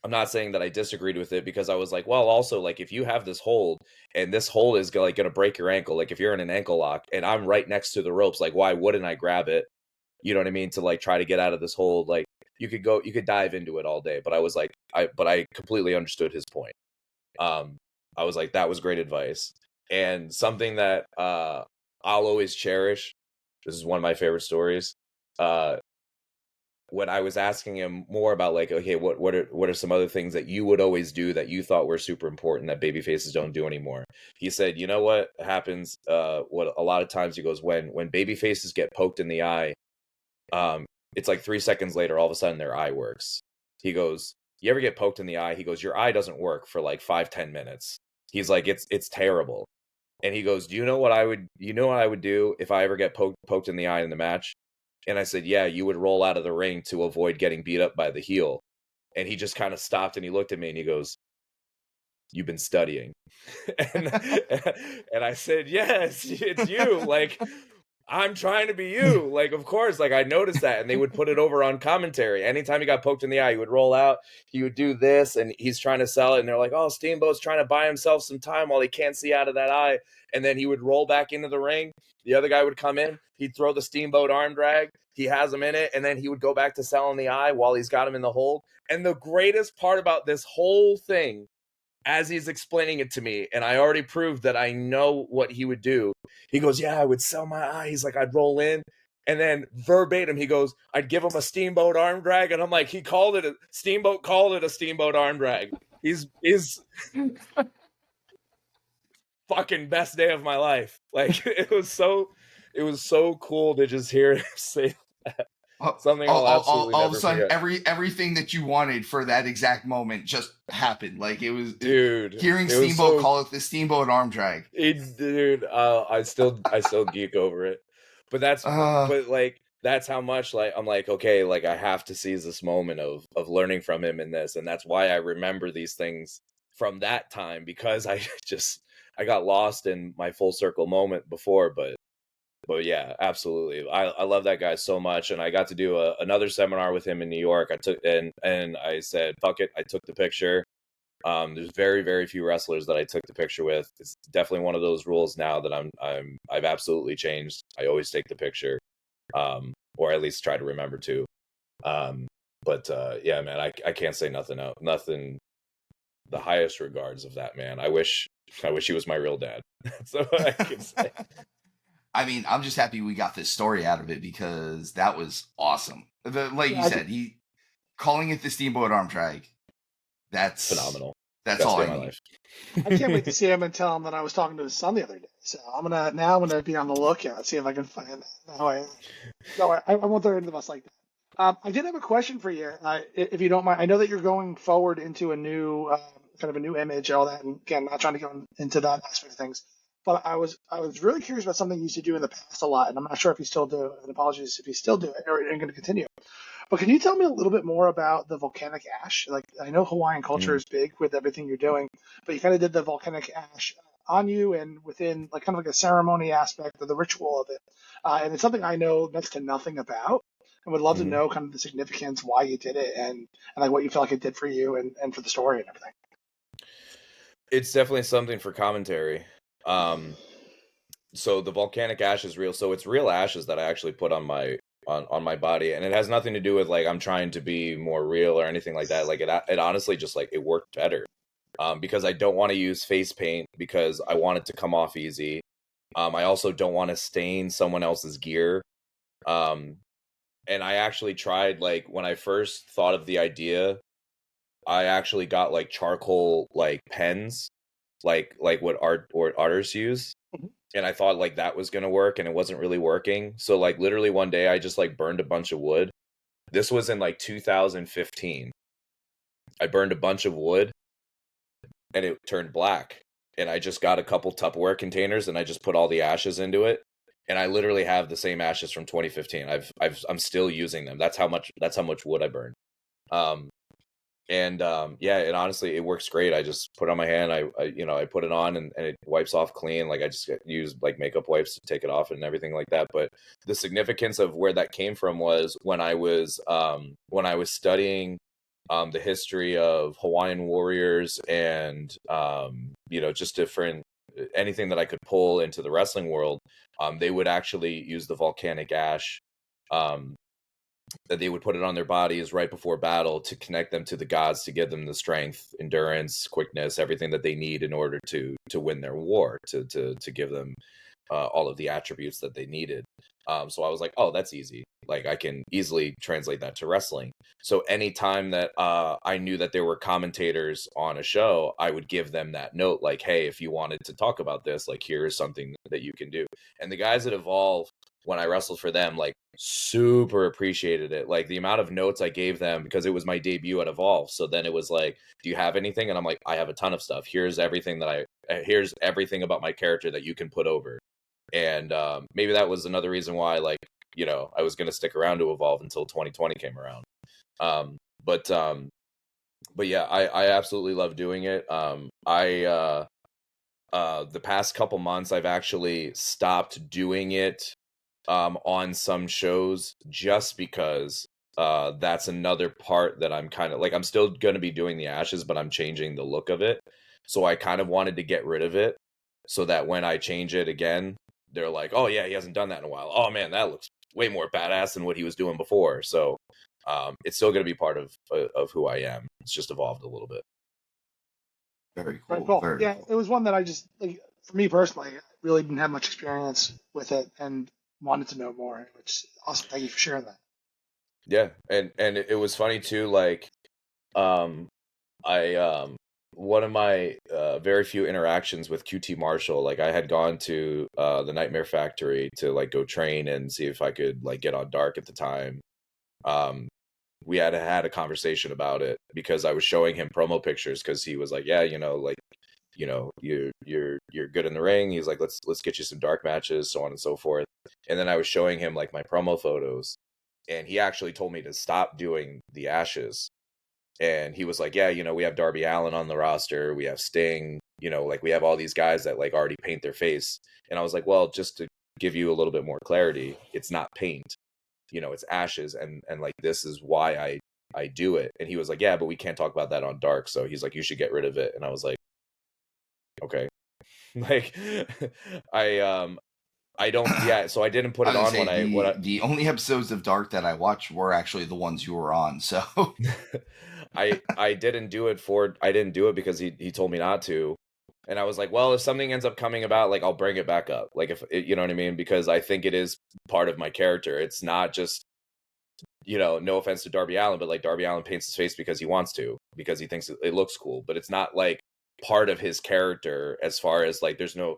I'm not saying that I disagreed with it, because I was like, well, also, like, if you have this hold and this hold is going to break your ankle, like if you're in an ankle lock and I'm right next to the ropes, like, why wouldn't I grab it? You know what I mean? To like try to get out of this hold. Like, you could dive into it all day, but I was like, I completely understood his point. I was like, that was great advice. And something that I'll always cherish, this is one of my favorite stories, when I was asking him more about, like, okay, what are some other things that you would always do that you thought were super important that baby faces don't do anymore? He said, you know what happens, what a lot of times, he goes, when baby faces get poked in the eye, it's like 3 seconds later, all of a sudden their eye works. He goes, you ever get poked in the eye? He goes, your eye doesn't work for like 5-10 minutes. He's like, it's terrible. And he goes, do you know what I would do if I ever get poked in the eye in the match? And I said, yeah, you would roll out of the ring to avoid getting beat up by the heel. And he just kind of stopped and he looked at me and he goes, you've been studying. and I said, yes, it's you. Like, I'm trying to be you. Like, of course, like, I noticed that. And they would put it over on commentary. Anytime he got poked in the eye, he would roll out, he would do this, and he's trying to sell it. And they're like, oh, Steamboat's trying to buy himself some time while he can't see out of that eye. And then he would roll back into the ring. The other guy would come in, he'd throw the Steamboat arm drag, he has him in it, and then he would go back to selling the eye while he's got him in the hold. And the greatest part about this whole thing, as he's explaining it to me, and I already proved that I know what he would do, he goes, yeah, I would sell my eye. He's like, I'd roll in, and then verbatim, he goes, I'd give him a Steamboat arm drag. And I'm like, called it a Steamboat arm drag. He's fucking best day of my life. Like, it was so cool to just hear him say that. Something I'll absolutely all never of a sudden, forget. everything that you wanted for that exact moment just happened. Like, it was, dude. Hearing Steamboat call it the Steamboat arm drag. Dude, I still geek over it. But that's how much, like, I'm like, okay, like, I have to seize this moment of learning from him in this, and that's why I remember these things from that time, because I got lost in my full circle moment before. But yeah, absolutely. I love that guy so much. And I got to do another seminar with him in New York. I took, and I said, fuck it. I took the picture. There's very, very few wrestlers that I took the picture with. It's definitely one of those rules now that I've absolutely changed. I always take the picture, or at least try to remember to. Yeah, man, I can't say nothing. The highest regards of that man. I wish he was my real dad. That's what I can say. I mean, I'm just happy we got this story out of it, because that was awesome. You said, he calling it the Steamboat arm drag. That's phenomenal. That's Best all day I of my need. life. I can't wait to see him and tell him that I was talking to his son the other day. So I'm gonna be on the lookout, see if I can find it. I won't throw into the bus like that. I did have a question for you, if you don't mind. I know that you're going forward into a new kind of a new image, all that, and again, not trying to go into that aspect of things. But I was really curious about something you used to do in the past a lot, and I'm not sure if you still do. And apologies if you still do it or are going to continue. But can you tell me a little bit more about the volcanic ash? Like, I know Hawaiian culture Mhm. is big with everything you're doing, but you kind of did the volcanic ash on you and within like kind of like a ceremony aspect of the ritual of it. And it's something I know next to nothing about and would love to Mhm. know kind of the significance, why you did it, and like what you feel like it did for you and for the story and everything. It's definitely something for commentary. So the volcanic ash is real. So it's real ashes that I actually put on my body, and it has nothing to do with like I'm trying to be more real or anything like that. Like it honestly just like it worked better. Because I don't want to use face paint because I want it to come off easy. I also don't want to stain someone else's gear. Um, and I actually tried like when I first thought of the idea, I actually got like charcoal like pens, like what artists use, Mhm. and I thought like that was gonna work, and it wasn't really working. So like literally one day I just like burned a bunch of wood. This was in like 2015. I burned a bunch of wood, and it turned black. And I just got a couple Tupperware containers, and I just put all the ashes into it. And I literally have the same ashes from 2015. I'm still using them. That's how much wood I burned. Um, yeah, and honestly it works great. I just put it on my hand, I put it on, and it wipes off clean. Like I just use like makeup wipes to take it off and everything like that. But the significance of where that came from was when I was studying the history of Hawaiian warriors, and just different anything that I could pull into the wrestling world. They would actually use the volcanic ash, um, that they would put it on their bodies right before battle to connect them to the gods, to give them the strength, endurance, quickness, everything that they need in order to win their war, to give them all of the attributes that they needed. So I was like, oh, that's easy. Like I can easily translate that to wrestling. So anytime that I knew that there were commentators on a show, I would give them that note, like, hey, if you wanted to talk about this, like here's something that you can do. And the guys at Evolve, when I wrestled for them, like super appreciated it. Like the amount of notes I gave them, because it was my debut at Evolve. So then it was like, do you have anything? And I'm like, I have a ton of stuff. Here's everything about my character that you can put over. And maybe that was another reason why, like, I was going to stick around to Evolve until 2020 came around. Um, but yeah, I absolutely love doing it. The past couple months, I've actually stopped doing it on some shows, just because that's another part that I'm kind of like, I'm still going to be doing the ashes, but I'm changing the look of it. So I kind of wanted to get rid of it so that when I change it again, they're like, oh yeah, he hasn't done that in a while. Oh man, that looks way more badass than what he was doing before. So it's still going to be part of who I am. It's just evolved a little bit. Very Very cool. cool. Very Yeah, cool. it was one that I just like for me personally, I really didn't have much experience with it and wanted to know more, which is awesome. Thank you for sharing that. Yeah, and it was funny too. Like, um, I one of my very few interactions with QT Marshall, like I had gone to the Nightmare Factory to like go train and see if I could like get on Dark at the time. Um, we had a conversation about it because I was showing him promo pictures, because he was like, yeah, like, you're good in the ring. He's like, let's get you some dark matches, so on and so forth. And then I was showing him like my promo photos, and he actually told me to stop doing the ashes. And he was like, yeah, we have Darby Allin on the roster, we have Sting, like we have all these guys that like already paint their face. And I was like, well, just to give you a little bit more clarity, it's not paint, it's ashes, and like this is why I do it. And he was like, yeah, but we can't talk about that on Dark. So he's like, you should get rid of it. And I was like, okay. Like, I don't, yeah, so I didn't put I it was gonna on say when the only episodes of Dark that I watched were actually the ones you were on. So I didn't do it because he told me not to. And I was like, well, if something ends up coming about, like I'll bring it back up. Like if you know what I mean? Because I think it is part of my character. It's not just, no offense to Darby Allin, but like Darby Allin paints his face because he wants to, because he thinks it looks cool, but it's not like part of his character. As far as like, there's no,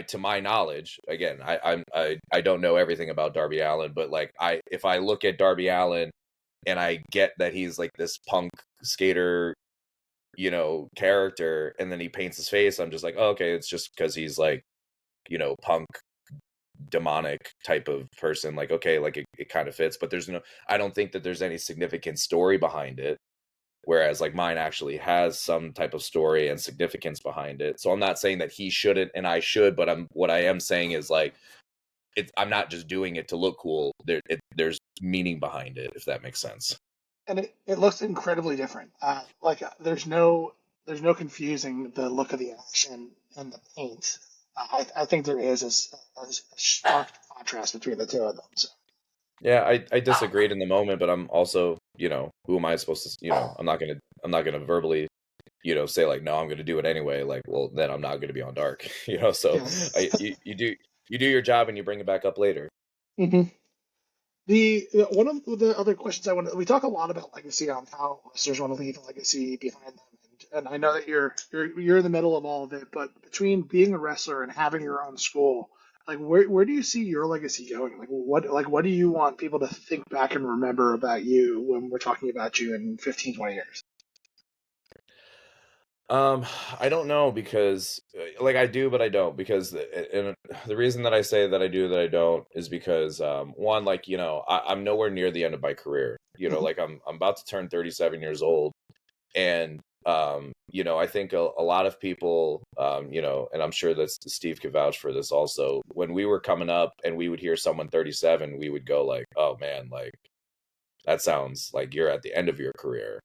to my knowledge, again, I don't know everything about Darby Allin, but like if I look at Darby Allin and I get that he's like this punk skater, character, and then he paints his face, I'm just like, oh, okay, it's just because he's like, punk demonic type of person. Like, okay, like it kind of fits, but I don't think that there's any significant story behind it. Whereas like mine actually has some type of story and significance behind it. So I'm not saying that he shouldn't and I should, but what I am saying is like, I'm not just doing it to look cool. There's meaning behind it, if that makes sense. And it looks incredibly different. There's no confusing the look of the action and the paint. I think there is a stark contrast between the two of them. So. Yeah, I disagreed in the moment, but I'm also, who am I supposed to, I'm not gonna verbally, say like, no, I'm gonna do it anyway. Like, well, then I'm not gonna be on dark, So Yeah. you do your job and you bring it back up later. Mm-hmm. One of the other questions we talk a lot about legacy on how wrestlers want to leave a legacy behind them, and I know that you're in the middle of all of it, but between being a wrestler and having your own school, like where do you see your legacy going? What do you want people to think back and remember about you when we're talking about you in 15, 20 years? I don't know, because like I do, but I don't, because and the reason that I say that I do that I don't is because one, like, I'm nowhere near the end of my career. Like I'm about to turn 37 years old, and I think a lot of people, and I'm sure that Steve could vouch for this also. When we were coming up and we would hear someone 37, we would go like, "Oh man, like that sounds like you're at the end of your career."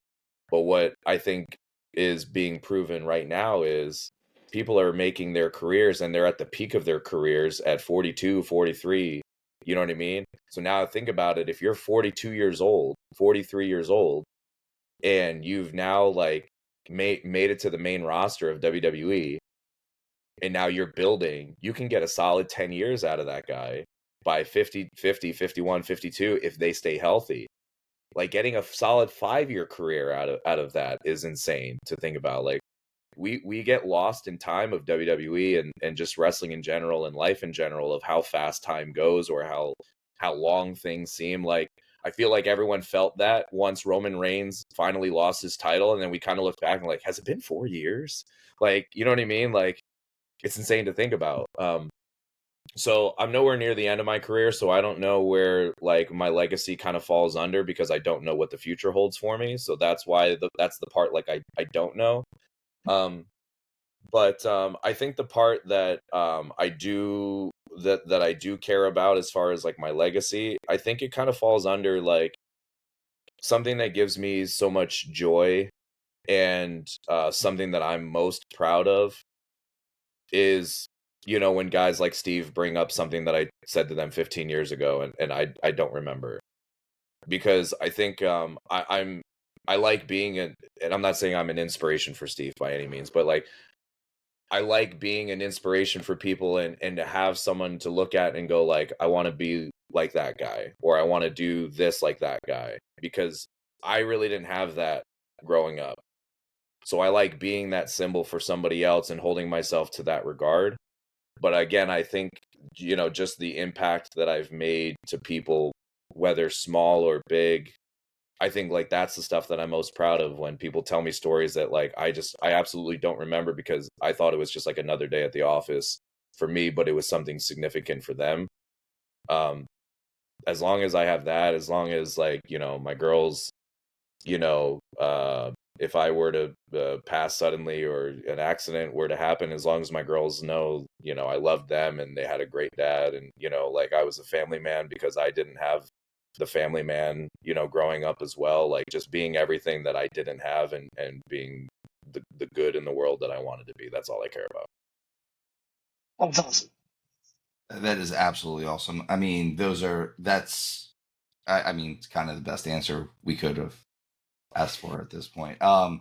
But what I think is being proven right now is people are making their careers and they're at the peak of their careers at 42, 43. You know what I mean? So now think about it. If you're 42 years old, 43 years old, and you've now like made it to the main roster of WWE, and now you're building, you can get a solid 10 years out of that guy by 50, 50, 51, 52 if they stay healthy. Like getting a solid 5-year career out of that is insane to think about. Like we get lost in time of WWE and just wrestling in general and life in general of how fast time goes, or how long things seem. Like I feel like everyone felt that once Roman Reigns finally lost his title, and then we kind of looked back and like, has it been 4 years? Like, you know what I mean? Like it's insane to think about. So I'm nowhere near the end of my career, so I don't know where like my legacy kind of falls under, because I don't know what the future holds for me. So that's why that's the part like I don't know. But I think the part that I do that I do care about as far as like my legacy, I think it kind of falls under like something that gives me so much joy, and something that I'm most proud of is, when guys like Steve bring up something that I said to them 15 years ago, and I don't remember, because I think I like being and I'm not saying I'm an inspiration for Steve by any means, but like I like being an inspiration for people, and to have someone to look at and go like, I want to be like that guy, or I want to do this like that guy, because I really didn't have that growing up. So I like being that symbol for somebody else and holding myself to that regard. But again, I think, just the impact that I've made to people, whether small or big, I think like that's the stuff that I'm most proud of, when people tell me stories that like I absolutely don't remember, because I thought it was just like another day at the office for me, but it was something significant for them. As long as I have that, as long as like, my girls, if I were to pass suddenly, or an accident were to happen, as long as my girls know, I loved them and they had a great dad, and, like I was a family man, because I didn't have the family man, growing up as well, like just being everything that I didn't have, and being the good in the world that I wanted to be. That's all I care about. That's awesome. That is absolutely awesome. I mean, I mean, it's kind of the best answer we could have asked for at this point. One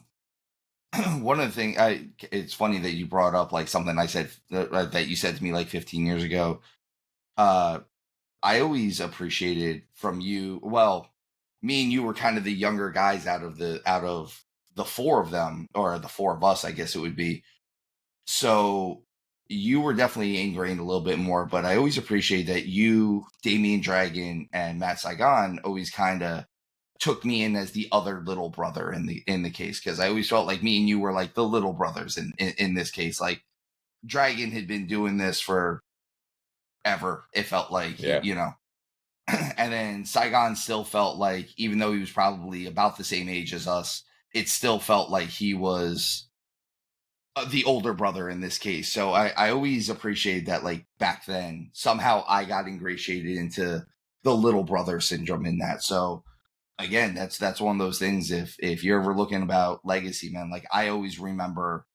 of the things it's funny that you brought up like something I said that you said to me like 15 years ago. I always appreciated from you. Well, me and you were kind of the younger guys out of the four of them, or the four of us, I guess it would be. So you were definitely ingrained a little bit more, but I always appreciate that you, Damian Dragon, and Matt Saigon always kind of took me in as the other little brother in the case, because I always felt like me and you were like the little brothers in this case. Like Dragon had been doing this for ever. It felt like, Yeah. you know, and then Saigon still felt like, even though he was probably about the same age as us, it still felt like he was the older brother in this case. So I always appreciated that, like back then, somehow I got ingratiated into the little brother syndrome in that. So again, that's one of those things. If you're ever looking about legacy, man, like I always remember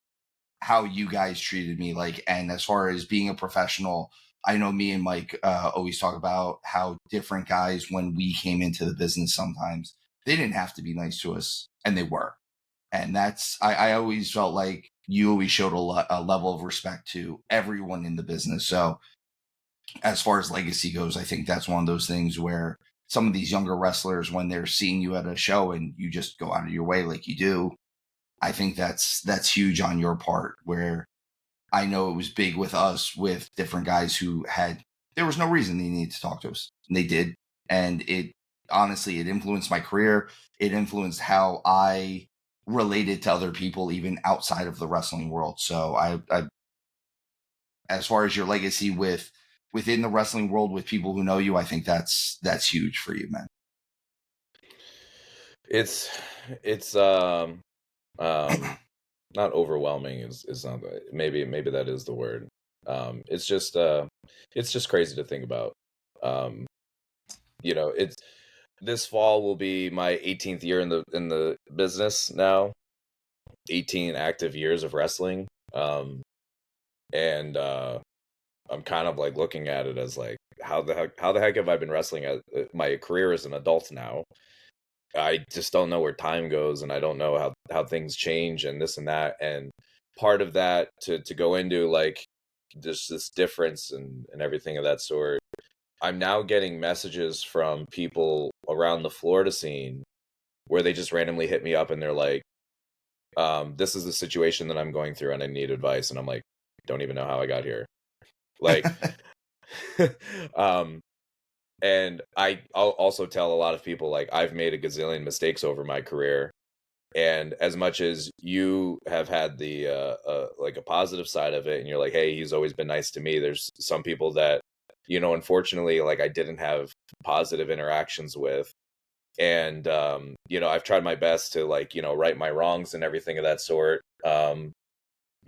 how you guys treated me. Like, and as far as being a professional, I know me and Mike always talk about how different guys, when we came into the business, sometimes they didn't have to be nice to us, and they were. And that's I always felt like you always showed a level of respect to everyone in the business. So as far as legacy goes, I think that's one of those things where some of these younger wrestlers, when they're seeing you at a show and you just go out of your way like you do, I think that's huge on your part. Where I know it was big with us, with different guys who had, there was no reason they needed to talk to us, and they did. And it honestly, it influenced my career. It influenced how I related to other people, even outside of the wrestling world. So I as far as your legacy within the wrestling world with people who know you, I think that's huge for you, man. It's not overwhelming is not maybe that is the word. It's just crazy to think about. Um, it's this fall will be my 18th year in the business now. 18 active years of wrestling. And I'm kind of like looking at it as like how the heck have I been wrestling my career as an adult now? I just don't know where time goes, and I don't know how things change and this and that. And part of that to go into like this difference and everything of that sort. I'm now getting messages from people around the Florida scene where they just randomly hit me up and they're like, this is the situation that I'm going through and I need advice. And I'm like, don't even know how I got here. Like, um, and I'll also tell a lot of people, like, I've made a gazillion mistakes over my career. And as much as you have had the like a positive side of it, and you're like, hey, he's always been nice to me. There's some people that, unfortunately, like I didn't have positive interactions with. And I've tried my best to like, right my wrongs and everything of that sort. And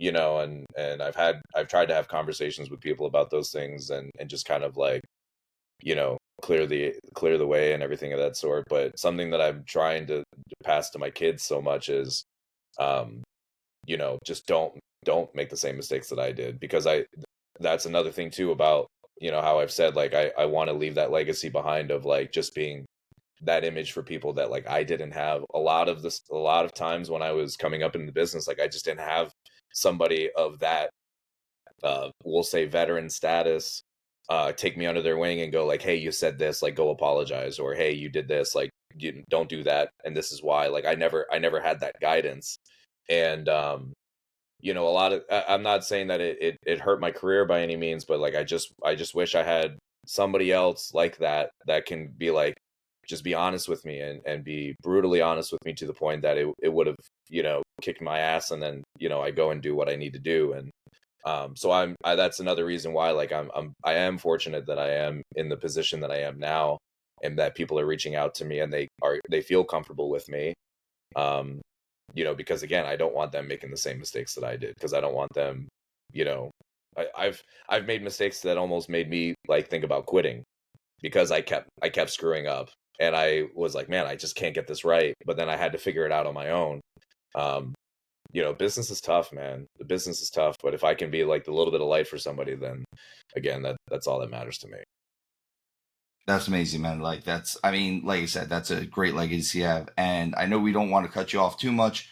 I've tried to have conversations with people about those things and just kind of like, clear the way and everything of that sort. But something that I'm trying to pass to my kids so much is, just don't make the same mistakes that I did, because that's another thing too about, how I've said, like, I want to leave that legacy behind of like just being that image for people that like I didn't have a lot of times when I was coming up in the business. Like I just didn't have somebody of that, we'll say veteran status, take me under their wing and go like, hey, you said this, like go apologize, or hey, you did this, like you don't do that, and this is why. Like I never had that guidance. And a lot of, I'm not saying that it hurt my career by any means, but like I just wish I had somebody else like that can be like, just be honest with me and be brutally honest with me to the point that it would have, kicked my ass, and then, I go and do what I need to do. And so that's another reason why, like, I am fortunate that I am in the position that I am now, and that people are reaching out to me and they feel comfortable with me. Because again, I don't want them making the same mistakes that I did, because I don't want them, I've made mistakes that almost made me like think about quitting, because I kept screwing up, and I was like, man, I just can't get this right. But then I had to figure it out on my own. Business is tough, man. The business is tough, but if I can be like the little bit of light for somebody, then again, that's all that matters to me. That's amazing, man. Like I mean, like I said, that's a great legacy to have. And I know we don't want to cut you off too much.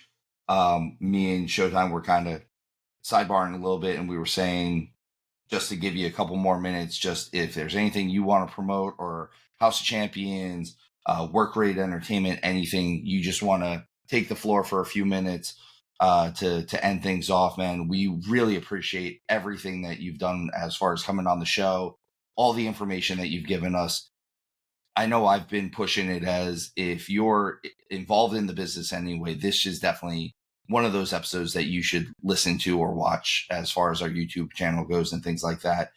Me and Showtime were kind of sidebarring a little bit, and we were saying, just to give you a couple more minutes, just if there's anything you want to promote, or House of Champions, Work Rate Entertainment, anything, you just want to take the floor for a few minutes to end things off, man. We really appreciate everything that you've done as far as coming on the show, all the information that you've given us. I know I've been pushing it as, if you're involved in the business anyway, this is definitely one of those episodes that you should listen to or watch as far as our YouTube channel goes and things like that.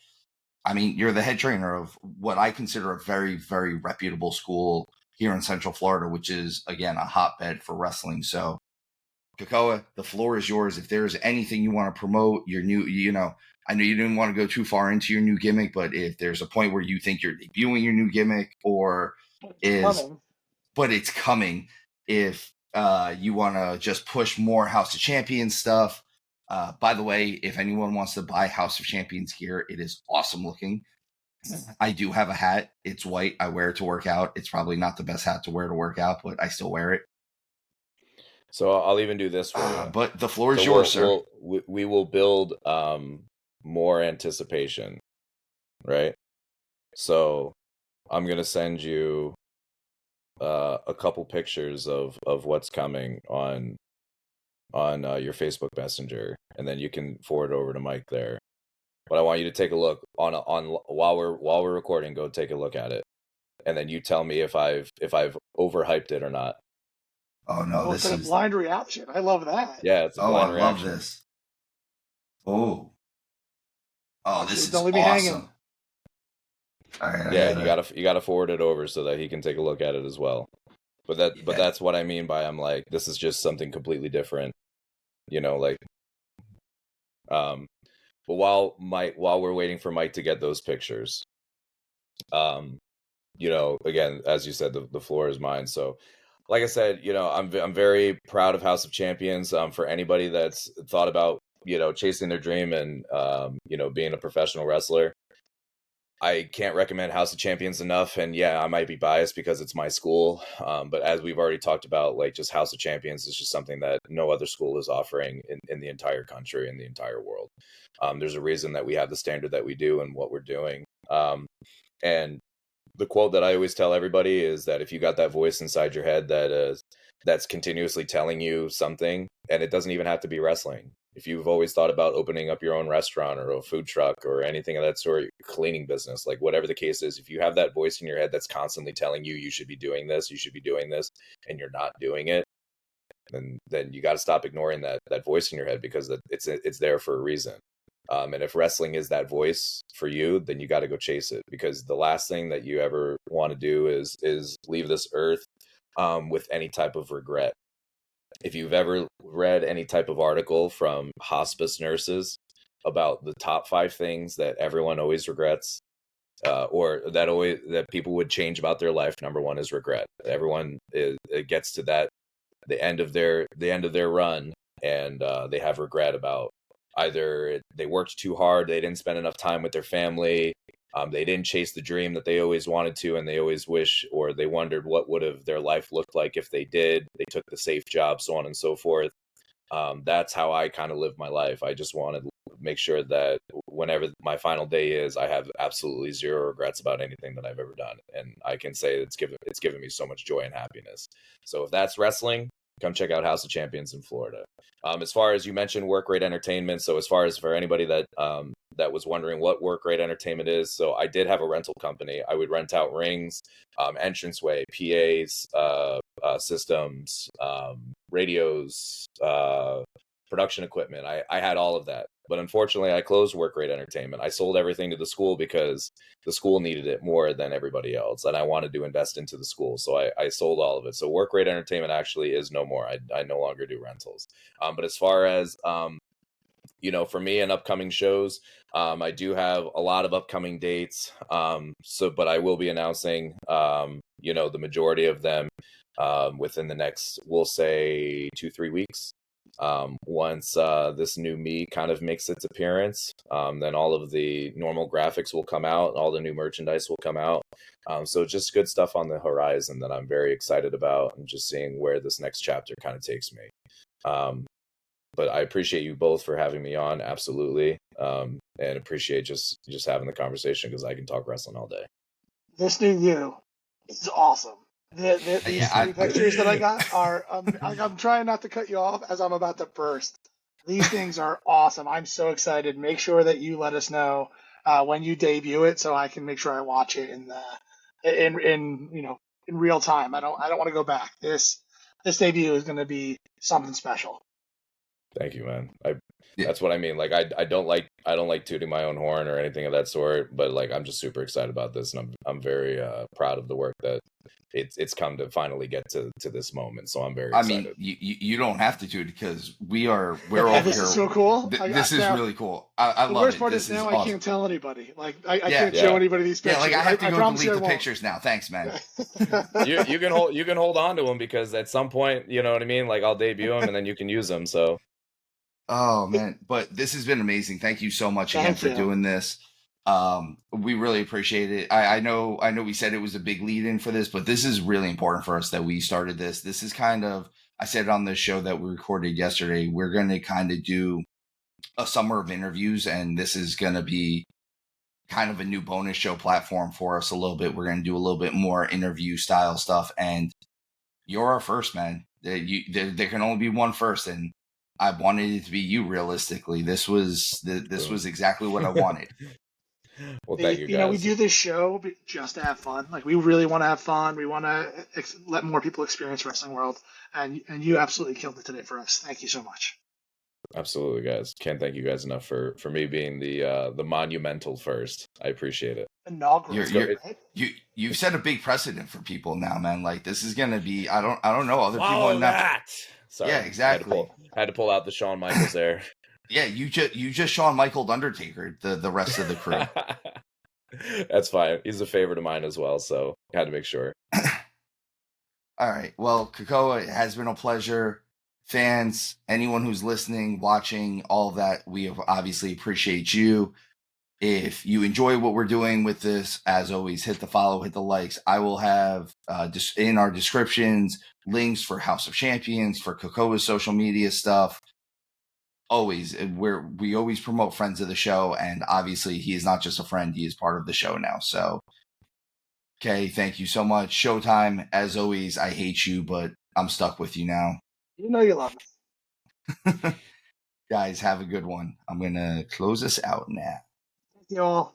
I mean, you're the head trainer of what I consider a very, very reputable school here in Central Florida, which is, again, a hotbed for wrestling. So, Kekoa, the floor is yours. If there's anything you want to promote, your new, I know you didn't want to go too far into your new gimmick, but if there's a point where you think you're debuting your new gimmick or but it's coming, if you want to just push more House of Champions stuff. By the way, if anyone wants to buy House of Champions gear, it is awesome looking. I do have a hat. It's white. I wear it to work out. It's probably not the best hat to wear to work out, but I still wear it. So I'll even do this for you. But the floor is yours, sir. We will build more anticipation, right? So I'm going to send you a couple pictures of what's coming on your Facebook Messenger, and then you can forward over to Mike there. But I want you to take a look on while we're recording. Go take a look at it, and then you tell me if I've overhyped it or not. Oh no, this is a blind reaction. I love that. Yeah, it's a blind reaction. I love this. Oh, this is don't leave me hanging. All right, yeah, you gotta forward it over so that he can take a look at it as well. But that's what I mean by I'm like, this is just something completely different, like. But while we're waiting for Mike to get those pictures, again, as you said, the floor is mine. So, like I said, I'm very proud of House of Champions. For anybody that's thought about, chasing their dream and, being a professional wrestler, I can't recommend House of Champions enough. And yeah, I might be biased because it's my school. But as we've already talked about, like, just House of Champions is just something that no other school is offering in the entire country, in the entire world. There's a reason that we have the standard that we do and what we're doing. And the quote that I always tell everybody is that if you got that voice inside your head that's continuously telling you something, and it doesn't even have to be wrestling. If you've always thought about opening up your own restaurant or a food truck or anything of that sort, cleaning business, like whatever the case is, if you have that voice in your head that's constantly telling you you should be doing this, and you're not doing it, then you got to stop ignoring that voice in your head, because it's there for a reason. And if wrestling is that voice for you, then you got to go chase it, because the last thing that you ever want to do is leave this earth with any type of regret. If you've ever read any type of article from hospice nurses about the top 5 things that everyone always regrets, or that people would change about their life, number 1 is regret. Everyone it gets to the end of their run, and they have regret about either they worked too hard, they didn't spend enough time with their family, they didn't chase the dream that they always wanted to, and they always wish, or they wondered what would have their life looked like if they did. They took the safe job, so on and so forth. That's how I kind of live my life. I just want to make sure that whenever my final day is, I have absolutely zero regrets about anything that I've ever done, and I can say it's given me so much joy and happiness. So if that's wrestling, come check out House of Champions in Florida. As far as you mentioned, Work Rate Entertainment. So as far as for anybody that was wondering what Work Rate Entertainment is, so I did have a rental company. I would rent out rings, entranceway, PAs, systems, radios, production equipment. I had all of that. But unfortunately, I closed Work Rate Entertainment. I sold everything to the school because the school needed it more than everybody else, and I wanted to invest into the school. So I sold all of it. So Work Rate Entertainment actually is no more. I no longer do rentals. But as far as, for me and upcoming shows, I do have a lot of upcoming dates. But I will be announcing, the majority of them within the next, we'll say 2-3 weeks. Once this new me kind of makes its appearance, then all of the normal graphics will come out, all the new merchandise will come out. So just good stuff on the horizon that I'm very excited about, and just seeing where this next chapter kind of takes me. But I appreciate you both for having me on, absolutely, and appreciate just having the conversation, because I can talk wrestling all day. This new you is awesome. These 3 pictures that I got are, I'm trying not to cut you off as I'm about to burst. These things are awesome. I'm so excited. Make sure that you let us know when you debut it, so I can make sure I watch it in real time. I don't want to go back. This debut is going to be something special. Thank you, man. That's what I mean. Like, I don't like I don't like tooting my own horn or anything of that sort, but like I'm just super excited about this, and I'm very proud of the work that it's come to finally get to this moment. So I'm very I mean, excited. you don't have to do it because we're over This here. is so cool. This is Now, really cool. I the love worst it. part This is is now I awesome. can't tell anybody. Like I Yeah. can't show Yeah. anybody these Yeah, pictures. like I have to go promise delete you I the won't. pictures now. Thanks, man. You can hold on to them because at some point, you know what I mean. Like I'll debut them and then you can use them. So Oh man, but this has been amazing. Thank you so much again Thank for you. doing this. We really appreciate it. I know we said it was a big lead in for this, but this is really important for us that we started this. This is kind of, I said it on the show that we recorded yesterday. We're going to kind of do a summer of interviews, and this is going to be kind of a new bonus show platform for us a little bit. We're going to do a little bit more interview style stuff, and you're our first, man. There can only be one first, and I wanted it to be you. Realistically, this was exactly what I wanted. Well, thank you You know, we guys. do this show just to have fun. Like we really want to have fun. We want to let more people experience wrestling world, and you absolutely killed it today for us. Thank you so much. Absolutely, guys. Can't thank you guys enough for me being the monumental first. I appreciate it. Inaugural, right? You've set a big precedent for people now, man. Like this is gonna be. I don't know other people Follow in that. that. Sorry, Yeah, exactly. Had to pull out the Shawn Michaels there. Yeah, you just Shawn Michaeled Undertaker the rest of the crew. That's fine. He's a favorite of mine as well, so had to make sure. All right. Well, Kekoa, it has been a pleasure. Fans, anyone who's listening, watching, all of that, we obviously appreciate you. If you enjoy what we're doing with this, as always, hit the follow, hit the likes. I will have in our descriptions links for House of Champions, for Kekoa's social media stuff. Always, we always promote friends of the show, and obviously he is not just a friend, he is part of the show now. So, okay, thank you so much. Showtime, as always, I hate you, but I'm stuck with you now. You know you love us. Guys, have a good one. I'm gonna close this out now. Thank you all.